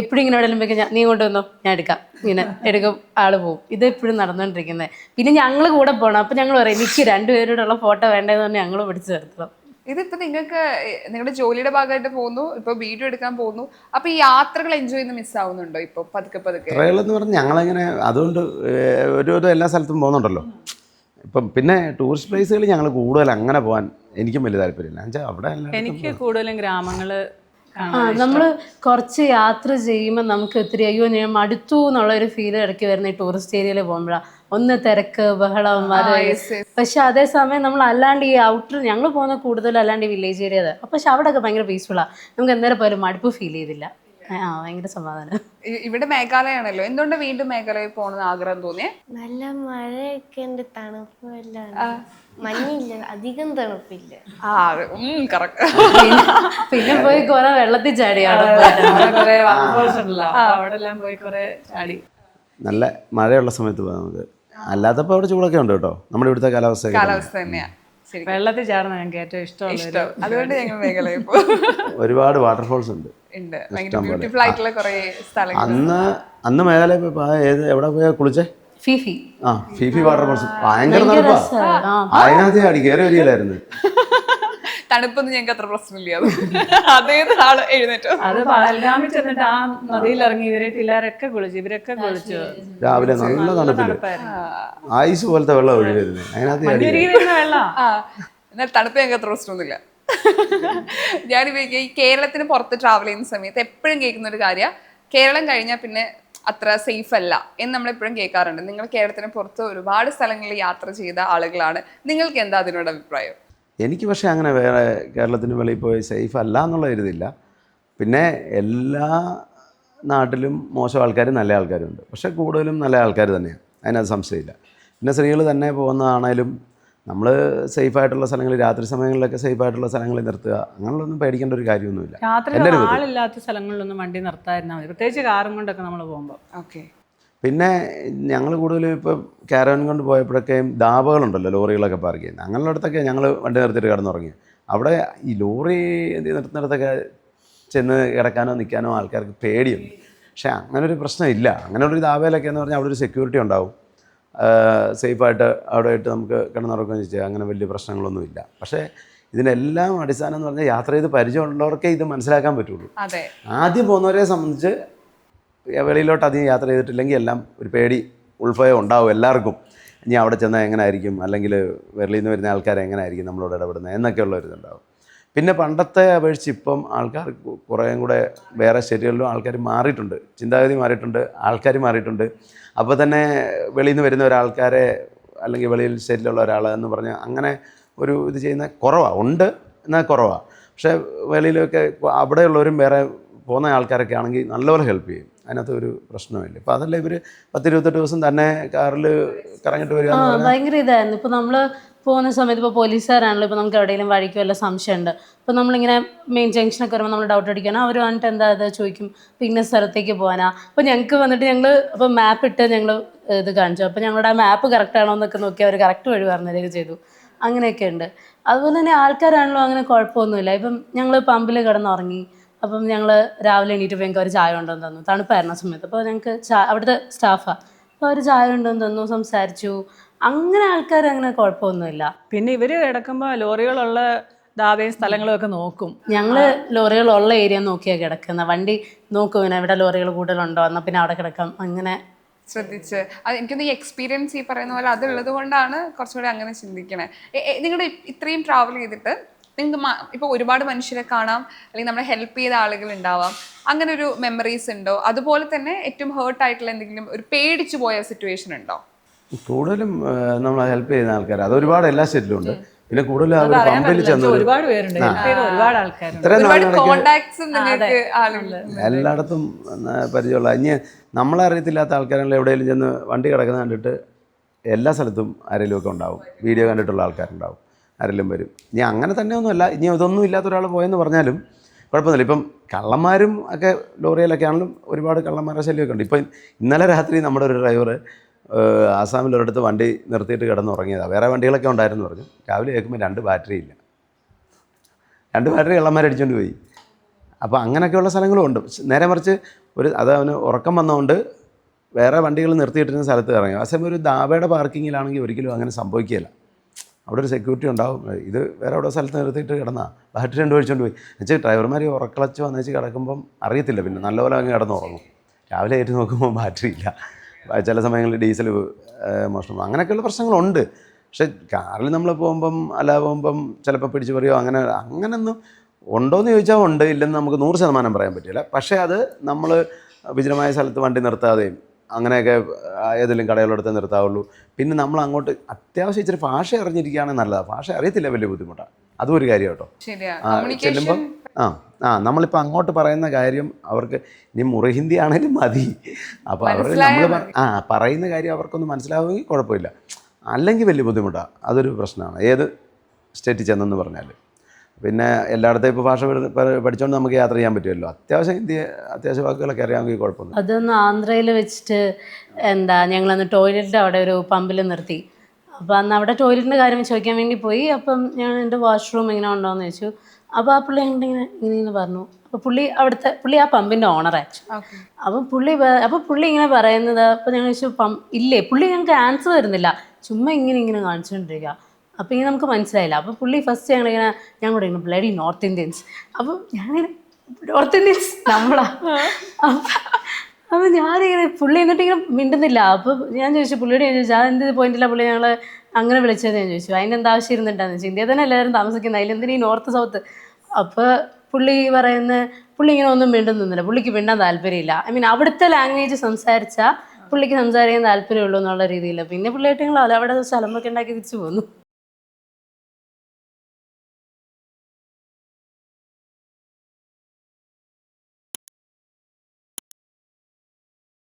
എപ്പോഴും ഇങ്ങനെ എവിടെയെങ്കിലും നീ കൊണ്ടുവന്നോ ഞാൻ എടുക്കാം, ഇങ്ങനെ എടുക്കും, ആള് പോവും. ഇത് എപ്പോഴും നടന്നുകൊണ്ടിരിക്കുന്നത്. പിന്നെ ഞങ്ങൾ കൂടെ പോകണം. അപ്പൊ ഞങ്ങൾ പറയും എനിക്ക് രണ്ടുപേരോടുള്ള ഫോട്ടോ വേണ്ടതെന്ന് പറഞ്ഞാൽ ഞങ്ങൾ പിടിച്ചു നിർത്തണം. ഇതിപ്പോ നിങ്ങൾക്ക് നിങ്ങളുടെ ജോലിയുടെ ഭാഗമായിട്ട് പോകുന്നു, ഇപ്പൊ വീഡിയോ എടുക്കാൻ പോകുന്നു. അപ്പൊ ഈ യാത്രകൾ എൻജോയ് ചെയ്യുന്ന മിസ് ആവുന്നുണ്ടോ ഇപ്പൊ പതുക്കെ? ട്രയലെന്ന് പറഞ്ഞാൽ ഞങ്ങളങ്ങനെ അതുകൊണ്ട് ഒരു എല്ലാ സ്ഥലത്തും പോകുന്നുണ്ടല്ലോ. ഇപ്പം പിന്നെ ടൂറിസ്റ്റ് പ്ലേസുകൾ ഞങ്ങൾ കൂടുതൽ അങ്ങനെ പോകാൻ എനിക്കും വലിയ താല്പര്യമില്ല. എന്നുവെച്ചാൽ അവിടെ എനിക്ക് കൂടുതലും ഗ്രാമങ്ങൾ നമ്മള് കുറച്ച് യാത്ര ചെയ്യുമ്പോൾ നമുക്ക് ഒത്തിരി അയ്യോ ഞാൻ മടുത്തു എന്നുള്ളൊരു ഫീൽ ഇടയ്ക്ക് വരുന്ന ഈ ടൂറിസ്റ്റ് ഏരിയയിൽ പോകുമ്പോഴാണ്. ഒന്ന് തിരക്ക് ബഹളം അത്. പക്ഷെ അതേസമയം നമ്മൾ അല്ലാണ്ട് ഈ ഔട്ടർ ഞങ്ങൾ പോകുന്ന കൂടുതൽ അല്ലാണ്ട് ഈ വില്ലേജ് ഏരിയ അത്. പക്ഷെ അവിടെയൊക്കെ ഭയങ്കര പീസ്ഫുള്ളാണ്. നമുക്ക് എന്തേരം പോലും മടുപ്പ് ഫീൽ ചെയ്തില്ല. ഭയങ്കര സമാധാനം. ഇവിടെ മേഘാലയാണല്ലോ, എന്തുകൊണ്ട് വീണ്ടും മേഘാലയയിൽ പോകണമെന്ന് ആഗ്രഹം തോന്നിയേ? നല്ല മഴയൊക്കെ ഉണ്ട്, തണുപ്പല്ല, മഞ്ഞില്ല, അധികം തണുപ്പില്ല. പിന്നെ പോയി കുറെ വെള്ളത്തിൽ ചാടിയാണ്. അവിടെല്ലാം പോയി കുറെ ചാടി. നല്ല മഴയുള്ള സമയത്ത് പോകാം നമുക്ക്. അല്ലാത്തപ്പോൾ അവിടെ ചൂടൊക്കെ ഉണ്ട് കേട്ടോ. നമ്മുടെ ഇവിടുത്തെ കാലാവസ്ഥ തന്നെയാ. വെള്ളത്തിൽ ചാടുന്ന ഞങ്ങൾക്ക് ഏറ്റവും ഇഷ്ടം. അതുകൊണ്ട് ഞങ്ങൾ മേഘാലയയിൽ ഒരുപാട് വാട്ടർഫോൾസ് ഉണ്ട്. ബ്യൂട്ടിഫുൾ ആയിട്ടുള്ള കുറെ സ്ഥലങ്ങൾ. അന്ന് മേഘാലയ എവിടെ പോയാ കുളിച്ചേ? ഫിഫി. ഫിഫി വാട്ടർഫോൾസ് ഭയങ്കര തണുപ്പാ. അതിനകത്ത് അടി കയറി വരികയില്ലായിരുന്നു. തണുപ്പൊന്നും ഞങ്ങൾക്ക് അത്ര പ്രശ്നമില്ല. അതേത് ആള് എഴുന്നേറ്റോ. അത് പഹൽഗാമിൽ ചെന്നിട്ട് ആ നദിയിലിറങ്ങി പിള്ളേരൊക്കെ ഇവരൊക്കെ കുളിച്ചു. രാവിലെ നല്ല തണുപ്പില് ഐസ് പോലത്തെ വെള്ളം ഒഴി വരുന്നത്. അതിനകത്ത് എന്നാൽ തണുപ്പ് ഞങ്ങൾക്ക് അത്ര പ്രശ്നമൊന്നുമില്ല. ഞാനിപ്പോ ഈ കേരളത്തിന് പുറത്ത് ട്രാവൽ ചെയ്യുന്ന സമയത്ത് എപ്പോഴും കേൾക്കുന്ന ഒരു കാര്യം, കേരളം കഴിഞ്ഞാൽ പിന്നെ അത്ര സേഫ് അല്ല എന്ന് നമ്മളെപ്പോഴും കേൾക്കാറുണ്ട്. നിങ്ങൾ കേരളത്തിന് പുറത്ത് ഒരുപാട് സ്ഥലങ്ങളിൽ യാത്ര ചെയ്ത ആളുകളാണ്. നിങ്ങൾക്ക് എന്താ അതിനോട് അഭിപ്രായം? എനിക്ക് പക്ഷേ അങ്ങനെ വേറെ കേരളത്തിന് വെളിയിൽ പോയി സേഫ് അല്ല എന്നുള്ള ഇതില്ല. പിന്നെ എല്ലാ നാട്ടിലും മോശം ആൾക്കാരും നല്ല ആൾക്കാരും ഉണ്ട്. പക്ഷേ കൂടുതലും നല്ല ആൾക്കാർ തന്നെയാണ്, അതിനകത്ത് സംശയമില്ല. പിന്നെ സ്ത്രീകൾ തന്നെ പോകുന്നതാണേലും നമ്മൾ സേഫായിട്ടുള്ള സ്ഥലങ്ങളിൽ, രാത്രി സമയങ്ങളിലൊക്കെ സേഫായിട്ടുള്ള സ്ഥലങ്ങളിൽ നിർത്തുക, അങ്ങനെയുള്ളൊന്നും പേടിക്കേണ്ട ഒരു കാര്യമൊന്നുമില്ല. രാത്രി ആളില്ലാത്ത സ്ഥലങ്ങളിലൊന്നും വണ്ടി നിർത്താതിരുന്നാൽ മതി, പ്രത്യേകിച്ച് കാറും കൊണ്ടൊക്കെ നമ്മൾ പോകുമ്പോൾ. ഓക്കെ. പിന്നെ ഞങ്ങൾ കൂടുതലും ഇപ്പോൾ കാരവൻ കൊണ്ട് പോയപ്പോഴൊക്കെയും ധാബകളുണ്ടല്ലോ, ലോറികളൊക്കെ പാർക്ക് ചെയ്യുന്നത്, അങ്ങനെയുള്ളടത്തൊക്കെ ഞങ്ങൾ വണ്ടി നിർത്തിയിട്ട് കിടന്നുറങ്ങി. അവിടെ ഈ ലോറി നിർത്തുന്നിടത്തൊക്കെ ചെന്ന് കിടക്കാനോ നിൽക്കാനോ ആൾക്കാർക്ക് പേടിയുണ്ട്. പക്ഷേ അങ്ങനൊരു പ്രശ്നമില്ല. അങ്ങനെയുള്ളൊരു ധാബയിലൊക്കെ എന്ന് പറഞ്ഞാൽ അവിടെ ഒരു സെക്യൂരിറ്റി ഉണ്ടാവും, സേഫായിട്ട് അവിടെ ആയിട്ട് നമുക്ക് കിടന്നുറക്കുകയും ചെയ്യാം. അങ്ങനെ വലിയ പ്രശ്നങ്ങളൊന്നുമില്ല. പക്ഷേ ഇതിനെല്ലാം അടിസ്ഥാനം എന്ന് പറഞ്ഞാൽ യാത്ര ചെയ്ത് പരിചയമുള്ളവർക്കേ ഇത് മനസ്സിലാക്കാൻ പറ്റുള്ളൂ. ആദ്യം പോകുന്നവരെ സംബന്ധിച്ച് വെളിയിലോട്ട് അധികം യാത്ര ചെയ്തിട്ടില്ലെങ്കിൽ എല്ലാം ഒരു പേടി ഉൾഭയം ഉണ്ടാവും എല്ലാവർക്കും. ഇനി അവിടെ ചെന്നാൽ എങ്ങനെ ആയിരിക്കും, അല്ലെങ്കിൽ വെളിയിൽ നിന്ന് വരുന്ന ആൾക്കാർ എങ്ങനെ ആയിരിക്കും നമ്മളോട് ഇടപെടുന്നത് എന്നൊക്കെയുള്ള ഒരു ഇതുണ്ടാവും. പിന്നെ പണ്ടത്തെ അപേക്ഷിച്ച് ഇപ്പം ആൾക്കാർ കുറേയും കൂടെ വേറെ സ്റ്റേറ്റുകളിലും ആൾക്കാർ മാറിയിട്ടുണ്ട്, ചിന്താഗതി മാറിയിട്ടുണ്ട്, ആൾക്കാർ മാറിയിട്ടുണ്ട്. അപ്പോൾ തന്നെ വെളിയിൽ നിന്ന് വരുന്ന ഒരാൾക്കാരെ അല്ലെങ്കിൽ വെളിയിൽ സ്റ്റേറ്റിലുള്ള ഒരാൾ എന്ന് പറഞ്ഞാൽ അങ്ങനെ ഒരു ഇത് ചെയ്യുന്ന കുറവാണ്, ഉണ്ട് എന്നാൽ കുറവാണ്. പക്ഷേ വെളിയിലൊക്കെ അവിടെയുള്ളവരും വേറെ പോകുന്ന ആൾക്കാരൊക്കെ ആണെങ്കിൽ നല്ലപോലെ ഹെൽപ്പ് ചെയ്യും. അതിനകത്ത് ഒരു പ്രശ്നമില്ല. ഇപ്പം അതല്ല ഇവർ 10-28 ദിവസം തന്നെ കാറിൽ കറങ്ങിട്ട് വരിക. ഭയങ്കര ഇതായിരുന്നു. ഇപ്പം നമ്മൾ പോകുന്ന സമയത്ത് ഇപ്പോൾ പോലീസുകാരാണല്ലോ, ഇപ്പോൾ നമുക്ക് എവിടെയെങ്കിലും വഴിക്ക് വല്ല സംശയമുണ്ട്, ഇപ്പോൾ നമ്മളിങ്ങനെ മെയിൻ ജംഗ്ഷനൊക്കെ വരുമ്പോൾ നമ്മൾ ഡൗട്ട് അടിക്കണം, അവർ വന്നിട്ട് എന്താ അത് ചോദിക്കും, ഇപ്പോൾ ഇന്ന സ്ഥലത്തേക്ക് പോകാനാ. അപ്പോൾ ഞങ്ങൾക്ക് വന്നിട്ട് ഞങ്ങൾ അപ്പോൾ മാപ്പ് ഇട്ട് ഞങ്ങൾ ഇത് കാണിച്ചു, അപ്പോൾ ഞങ്ങളുടെ ആ മാപ്പ് കറക്റ്റ് ആണോ എന്നൊക്കെ നോക്കി അവർ കറക്റ്റ് വഴി പറഞ്ഞുതരികയൊക്കെ ചെയ്തു. അങ്ങനെയൊക്കെ ഉണ്ട്. അതുപോലെ തന്നെ ആൾക്കാരാണല്ലോ അങ്ങനെ കുഴപ്പമൊന്നുമില്ല. ഇപ്പം ഞങ്ങൾ പമ്പിൽ കിടന്നുറങ്ങി, അപ്പം ഞങ്ങൾ രാവിലെ എണീറ്റപ്പോൾ ഞങ്ങൾക്ക് ഒരു ചായ കൊണ്ടുവന്ന് തന്നു, തണുപ്പായിരുന്ന സമയത്ത്. അപ്പോൾ ഞങ്ങൾക്ക് അവിടുത്തെ സ്റ്റാഫാണ്, അപ്പോൾ അവർ ചായ കൊണ്ടുവന്ന് തന്നു, സംസാരിച്ചു. അങ്ങനെ ആൾക്കാർ അങ്ങനെ കുഴപ്പമൊന്നുമില്ല. പിന്നെ ഇവർ കിടക്കുമ്പോൾ ലോറികളുള്ള ദാതയും സ്ഥലങ്ങളും ഒക്കെ നോക്കും. ഞങ്ങൾ ലോറികളുള്ള ഏരിയ നോക്കിയാണ് കിടക്കുന്നത്. വണ്ടി നോക്കും പിന്നെ എവിടെ ലോറികൾ കൂടുതലുണ്ടോ എന്നാൽ പിന്നെ അവിടെ കിടക്കാം. അങ്ങനെ ശ്രദ്ധിച്ച് അത് എനിക്കൊന്ന് ഈ എക്സ്പീരിയൻസ് ഈ പറയുന്ന പോലെ അതുള്ളത് കൊണ്ടാണ് കുറച്ചുകൂടി അങ്ങനെ ചിന്തിക്കണേ. നിങ്ങളുടെ ഇത്രയും ട്രാവൽ ചെയ്തിട്ട് നിങ്ങൾക്ക് ഇപ്പോൾ ഒരുപാട് മനുഷ്യരെ കാണാം, അല്ലെങ്കിൽ നമ്മളെ ഹെൽപ്പ് ചെയ്ത ആളുകൾ ഉണ്ടാവാം, അങ്ങനെ ഒരു മെമ്മറീസ് ഉണ്ടോ? അതുപോലെ തന്നെ ഏറ്റവും ഹേർട്ട് ആയിട്ടുള്ള എന്തെങ്കിലും ഒരു പേടിച്ചു പോയ സിറ്റുവേഷൻ ഉണ്ടോ? കൂടുതലും നമ്മളെ ഹെൽപ്പ് ചെയ്യുന്ന ആൾക്കാർ അത് ഒരുപാട് എല്ലാ സ്റ്റേറ്റിലും ഉണ്ട്. പിന്നെ കൂടുതലും അവർ പമ്പിൽ ചെന്ന് ഒരുപാട് പേരുണ്ട്, help ചെയ്ത ഒരുപാട് ആൾക്കാരുണ്ട്. ഇത്രയും നാളിടയ്ക്ക് കോണ്ടാക്ട്സും നിങ്ങൾക്ക് ആളുണ്ട്. എല്ലായിടത്തും പരിചയമുള്ള ഇനി നമ്മളെ അറിയത്തില്ലാത്ത ആൾക്കാരെല്ലാം എവിടെയെങ്കിലും ചെന്ന് വണ്ടി കിടക്കുന്ന കണ്ടിട്ട് എല്ലാ സ്ഥലത്തും ആരെങ്കിലും ഒക്കെ ഉണ്ടാവും. വീഡിയോ കണ്ടിട്ടുള്ള ആൾക്കാരുണ്ടാവും, ആരെങ്കിലും വരും. ഇനി അങ്ങനെ തന്നെ ഒന്നുമല്ല, ഇനി ഇതൊന്നും ഇല്ലാത്ത ഒരാൾ പോയെന്ന് പറഞ്ഞാലും കുഴപ്പമൊന്നുമില്ല. ഇപ്പം കള്ളന്മാരും ഒക്കെ ലോറിയിലൊക്കെ ആണെങ്കിലും ഒരുപാട് കള്ളന്മാരുടെ ശല്യമൊക്കെ ഉണ്ട്. ഇപ്പം ഇന്നലെ രാത്രി നമ്മുടെ ഒരു ഡ്രൈവർ ആസാമിൽ ഒരിടത്ത് വണ്ടി നിർത്തിയിട്ട് കിടന്നുറങ്ങിയതാണ്. വേറെ വണ്ടികളൊക്കെ ഉണ്ടായിരുന്നു പറഞ്ഞു. രാവിലെ കേൾക്കുമ്പോൾ 2 ബാറ്ററി ഇല്ല, 2 ബാറ്ററി കള്ളന്മാരടിച്ചുകൊണ്ട് പോയി. അപ്പോൾ അങ്ങനെയൊക്കെയുള്ള സ്ഥലങ്ങളും ഉണ്ട്. നേരെ മറിച്ച് അത് അവന് ഉറക്കം വന്നതുകൊണ്ട് വേറെ വണ്ടികൾ നിർത്തിയിട്ടിരുന്ന സ്ഥലത്ത് ഇറങ്ങി. അതേസമയം ഒരു ദാബയുടെ പാർക്കിങ്ങിലാണെങ്കിൽ ഒരിക്കലും അങ്ങനെ സംഭവിക്കില്ല. അവിടെ ഒരു സെക്യൂരിറ്റി ഉണ്ടാവും. ഇത് വേറെ അവിടെ സ്ഥലത്ത് നിർത്തിയിട്ട് കിടന്നാൽ ബാറ്ററി 2 ഒഴിച്ചുകൊണ്ട് പോയി. എന്നുവെച്ചാൽ ഡ്രൈവർമാർ ഉറക്കളച്ച് വന്നേച്ച് കിടക്കുമ്പം അറിയത്തില്ല, പിന്നെ നല്ലപോലെ അങ്ങ് കിടന്നുറങ്ങും. രാവിലെ ആയിട്ട് നോക്കുമ്പോൾ ബാറ്ററി ഇല്ല. ചില സമയങ്ങളിൽ ഡീസൽ മോഷണം, അങ്ങനെയൊക്കെയുള്ള പ്രശ്നങ്ങളുണ്ട്. പക്ഷെ കാറിൽ നമ്മൾ പോകുമ്പം അല്ലാതെ പോകുമ്പം ചിലപ്പോൾ പിടിച്ചു പറയുമോ അങ്ങനെയൊന്നും ഉണ്ടോയെന്ന് ചോദിച്ചാൽ ഉണ്ട്, ഇല്ലെന്ന് നമുക്ക് 100% പറയാൻ പറ്റില്ല. പക്ഷേ അത് നമ്മൾ വിജനമായ സ്ഥലത്ത് വണ്ടി നിർത്താതെയും അങ്ങനെയൊക്കെ ഏതെങ്കിലും കടകളെടുത്ത് നിർത്താവുള്ളൂ. പിന്നെ നമ്മൾ അങ്ങോട്ട് അത്യാവശ്യം ഇച്ചിരി ഭാഷ അറിഞ്ഞിരിക്കുകയാണെങ്കിൽ നല്ലതാണ്. ഭാഷ അറിയത്തില്ല, വലിയ ബുദ്ധിമുട്ടാണ്. അതും ഒരു കാര്യം കേട്ടോ. ചെല്ലുമ്പം നമ്മളിപ്പോൾ അങ്ങോട്ട് പറയുന്ന കാര്യം അവർക്ക് ഇനി മുറി ഹിന്ദി ആണെങ്കിലും മതി. അപ്പോൾ അവർ നമ്മൾ പറയുന്ന കാര്യം അവർക്കൊന്ന് മനസ്സിലാവുമെങ്കിൽ കുഴപ്പമില്ല, അല്ലെങ്കിൽ വലിയ ബുദ്ധിമുട്ടാണ്. അതൊരു പ്രശ്നമാണ് ഏത് സ്റ്റേറ്റിൽ ചെന്നെന്ന് പറഞ്ഞാൽ. പിന്നെ എല്ലായിടത്തും ഇപ്പോൾ ഭാഷ പഠിച്ചുകൊണ്ട് നമുക്ക് യാത്ര ചെയ്യാൻ പറ്റുമല്ലോ. അത്യാവശ്യ വാക്കുകളൊക്കെ അറിയാമെങ്കിൽ കുഴപ്പമൊന്നും. അതൊന്ന് ആന്ധ്രയിൽ വെച്ചിട്ട് ഞങ്ങളന്ന് ടോയ്ലറ്റിൻ്റെ അവിടെ ഒരു പമ്പിൽ നിർത്തി. അപ്പോൾ അന്ന് അവിടെ ടോയ്ലറ്റിൻ്റെ കാര്യം ചോദിക്കാൻ വേണ്ടി പോയി. അപ്പം ഞാൻ എൻ്റെ വാഷ്റൂം എങ്ങനെ ഉണ്ടോയെന്ന് ചോദിച്ചു. അപ്പോൾ ആ പുള്ളി ഇങ്ങനെ പറഞ്ഞു. അപ്പോൾ പുള്ളി ആ പമ്പിൻ്റെ ഓണർ ആക്ച്വലി. അപ്പം പുള്ളി ഇങ്ങനെ പറയുന്നത്, അപ്പോൾ ഞങ്ങൾ ചോദിച്ചു ഇല്ലേ, പുള്ളി ഞങ്ങൾക്ക് ആൻസർ തരുന്നില്ല, ചുമ്മാ ഇങ്ങനെ കാണിച്ചുകൊണ്ടിരിക്കുക. അപ്പോൾ ഇങ്ങനെ നമുക്ക് മനസ്സിലായില്ല. അപ്പോൾ പുള്ളി ഫസ്റ്റ് ഞാൻ കൂടെ ബ്ലഡി നോർത്ത് ഇന്ത്യൻസ്. അപ്പോൾ ഞാനിങ്ങനെ നോർത്ത് ഇന്ത്യൻസ് നമ്മളാ. അപ്പോൾ ഞാനിങ്ങനെ പുള്ളി എന്നിട്ട് ഇങ്ങനെ മിണ്ടുന്നില്ല. അപ്പോൾ ഞാൻ ചോദിച്ചു, പുള്ളിയോട് ഞാൻ ചോദിച്ചു അതെന്ത് പോയിന്റില്ല പുള്ളി ഞങ്ങൾ അങ്ങനെ വിളിച്ചത് ഞാൻ ചോദിച്ചു. അതിൻ്റെ എന്താ ആവശ്യം ഇരുന്നിട്ടാന്ന് ചോദിച്ചു. ഇന്ത്യയിൽ തന്നെ എല്ലാവരും താമസിക്കുന്നത്, അതിലെന്തിനീ നോർത്ത് സൗത്ത്. അപ്പോൾ പുള്ളി ഇങ്ങനെ ഒന്നും മിണ്ടുന്നില്ല, പുള്ളിക്ക് മിണ്ടാൻ താല്പര്യമില്ല. അവിടുത്തെ ലാംഗ്വേജ് സംസാരിച്ചാൽ പുള്ളിക്ക് സംസാരിക്കാൻ താല്പര്യമുള്ളൂ എന്നുള്ള രീതിയിൽ. പിന്നെ പുള്ളിയായിട്ട് ഞങ്ങൾ അവിടെ സ്ഥലമൊക്കെ ഉണ്ടാക്കി തിരിച്ചു പോന്നു.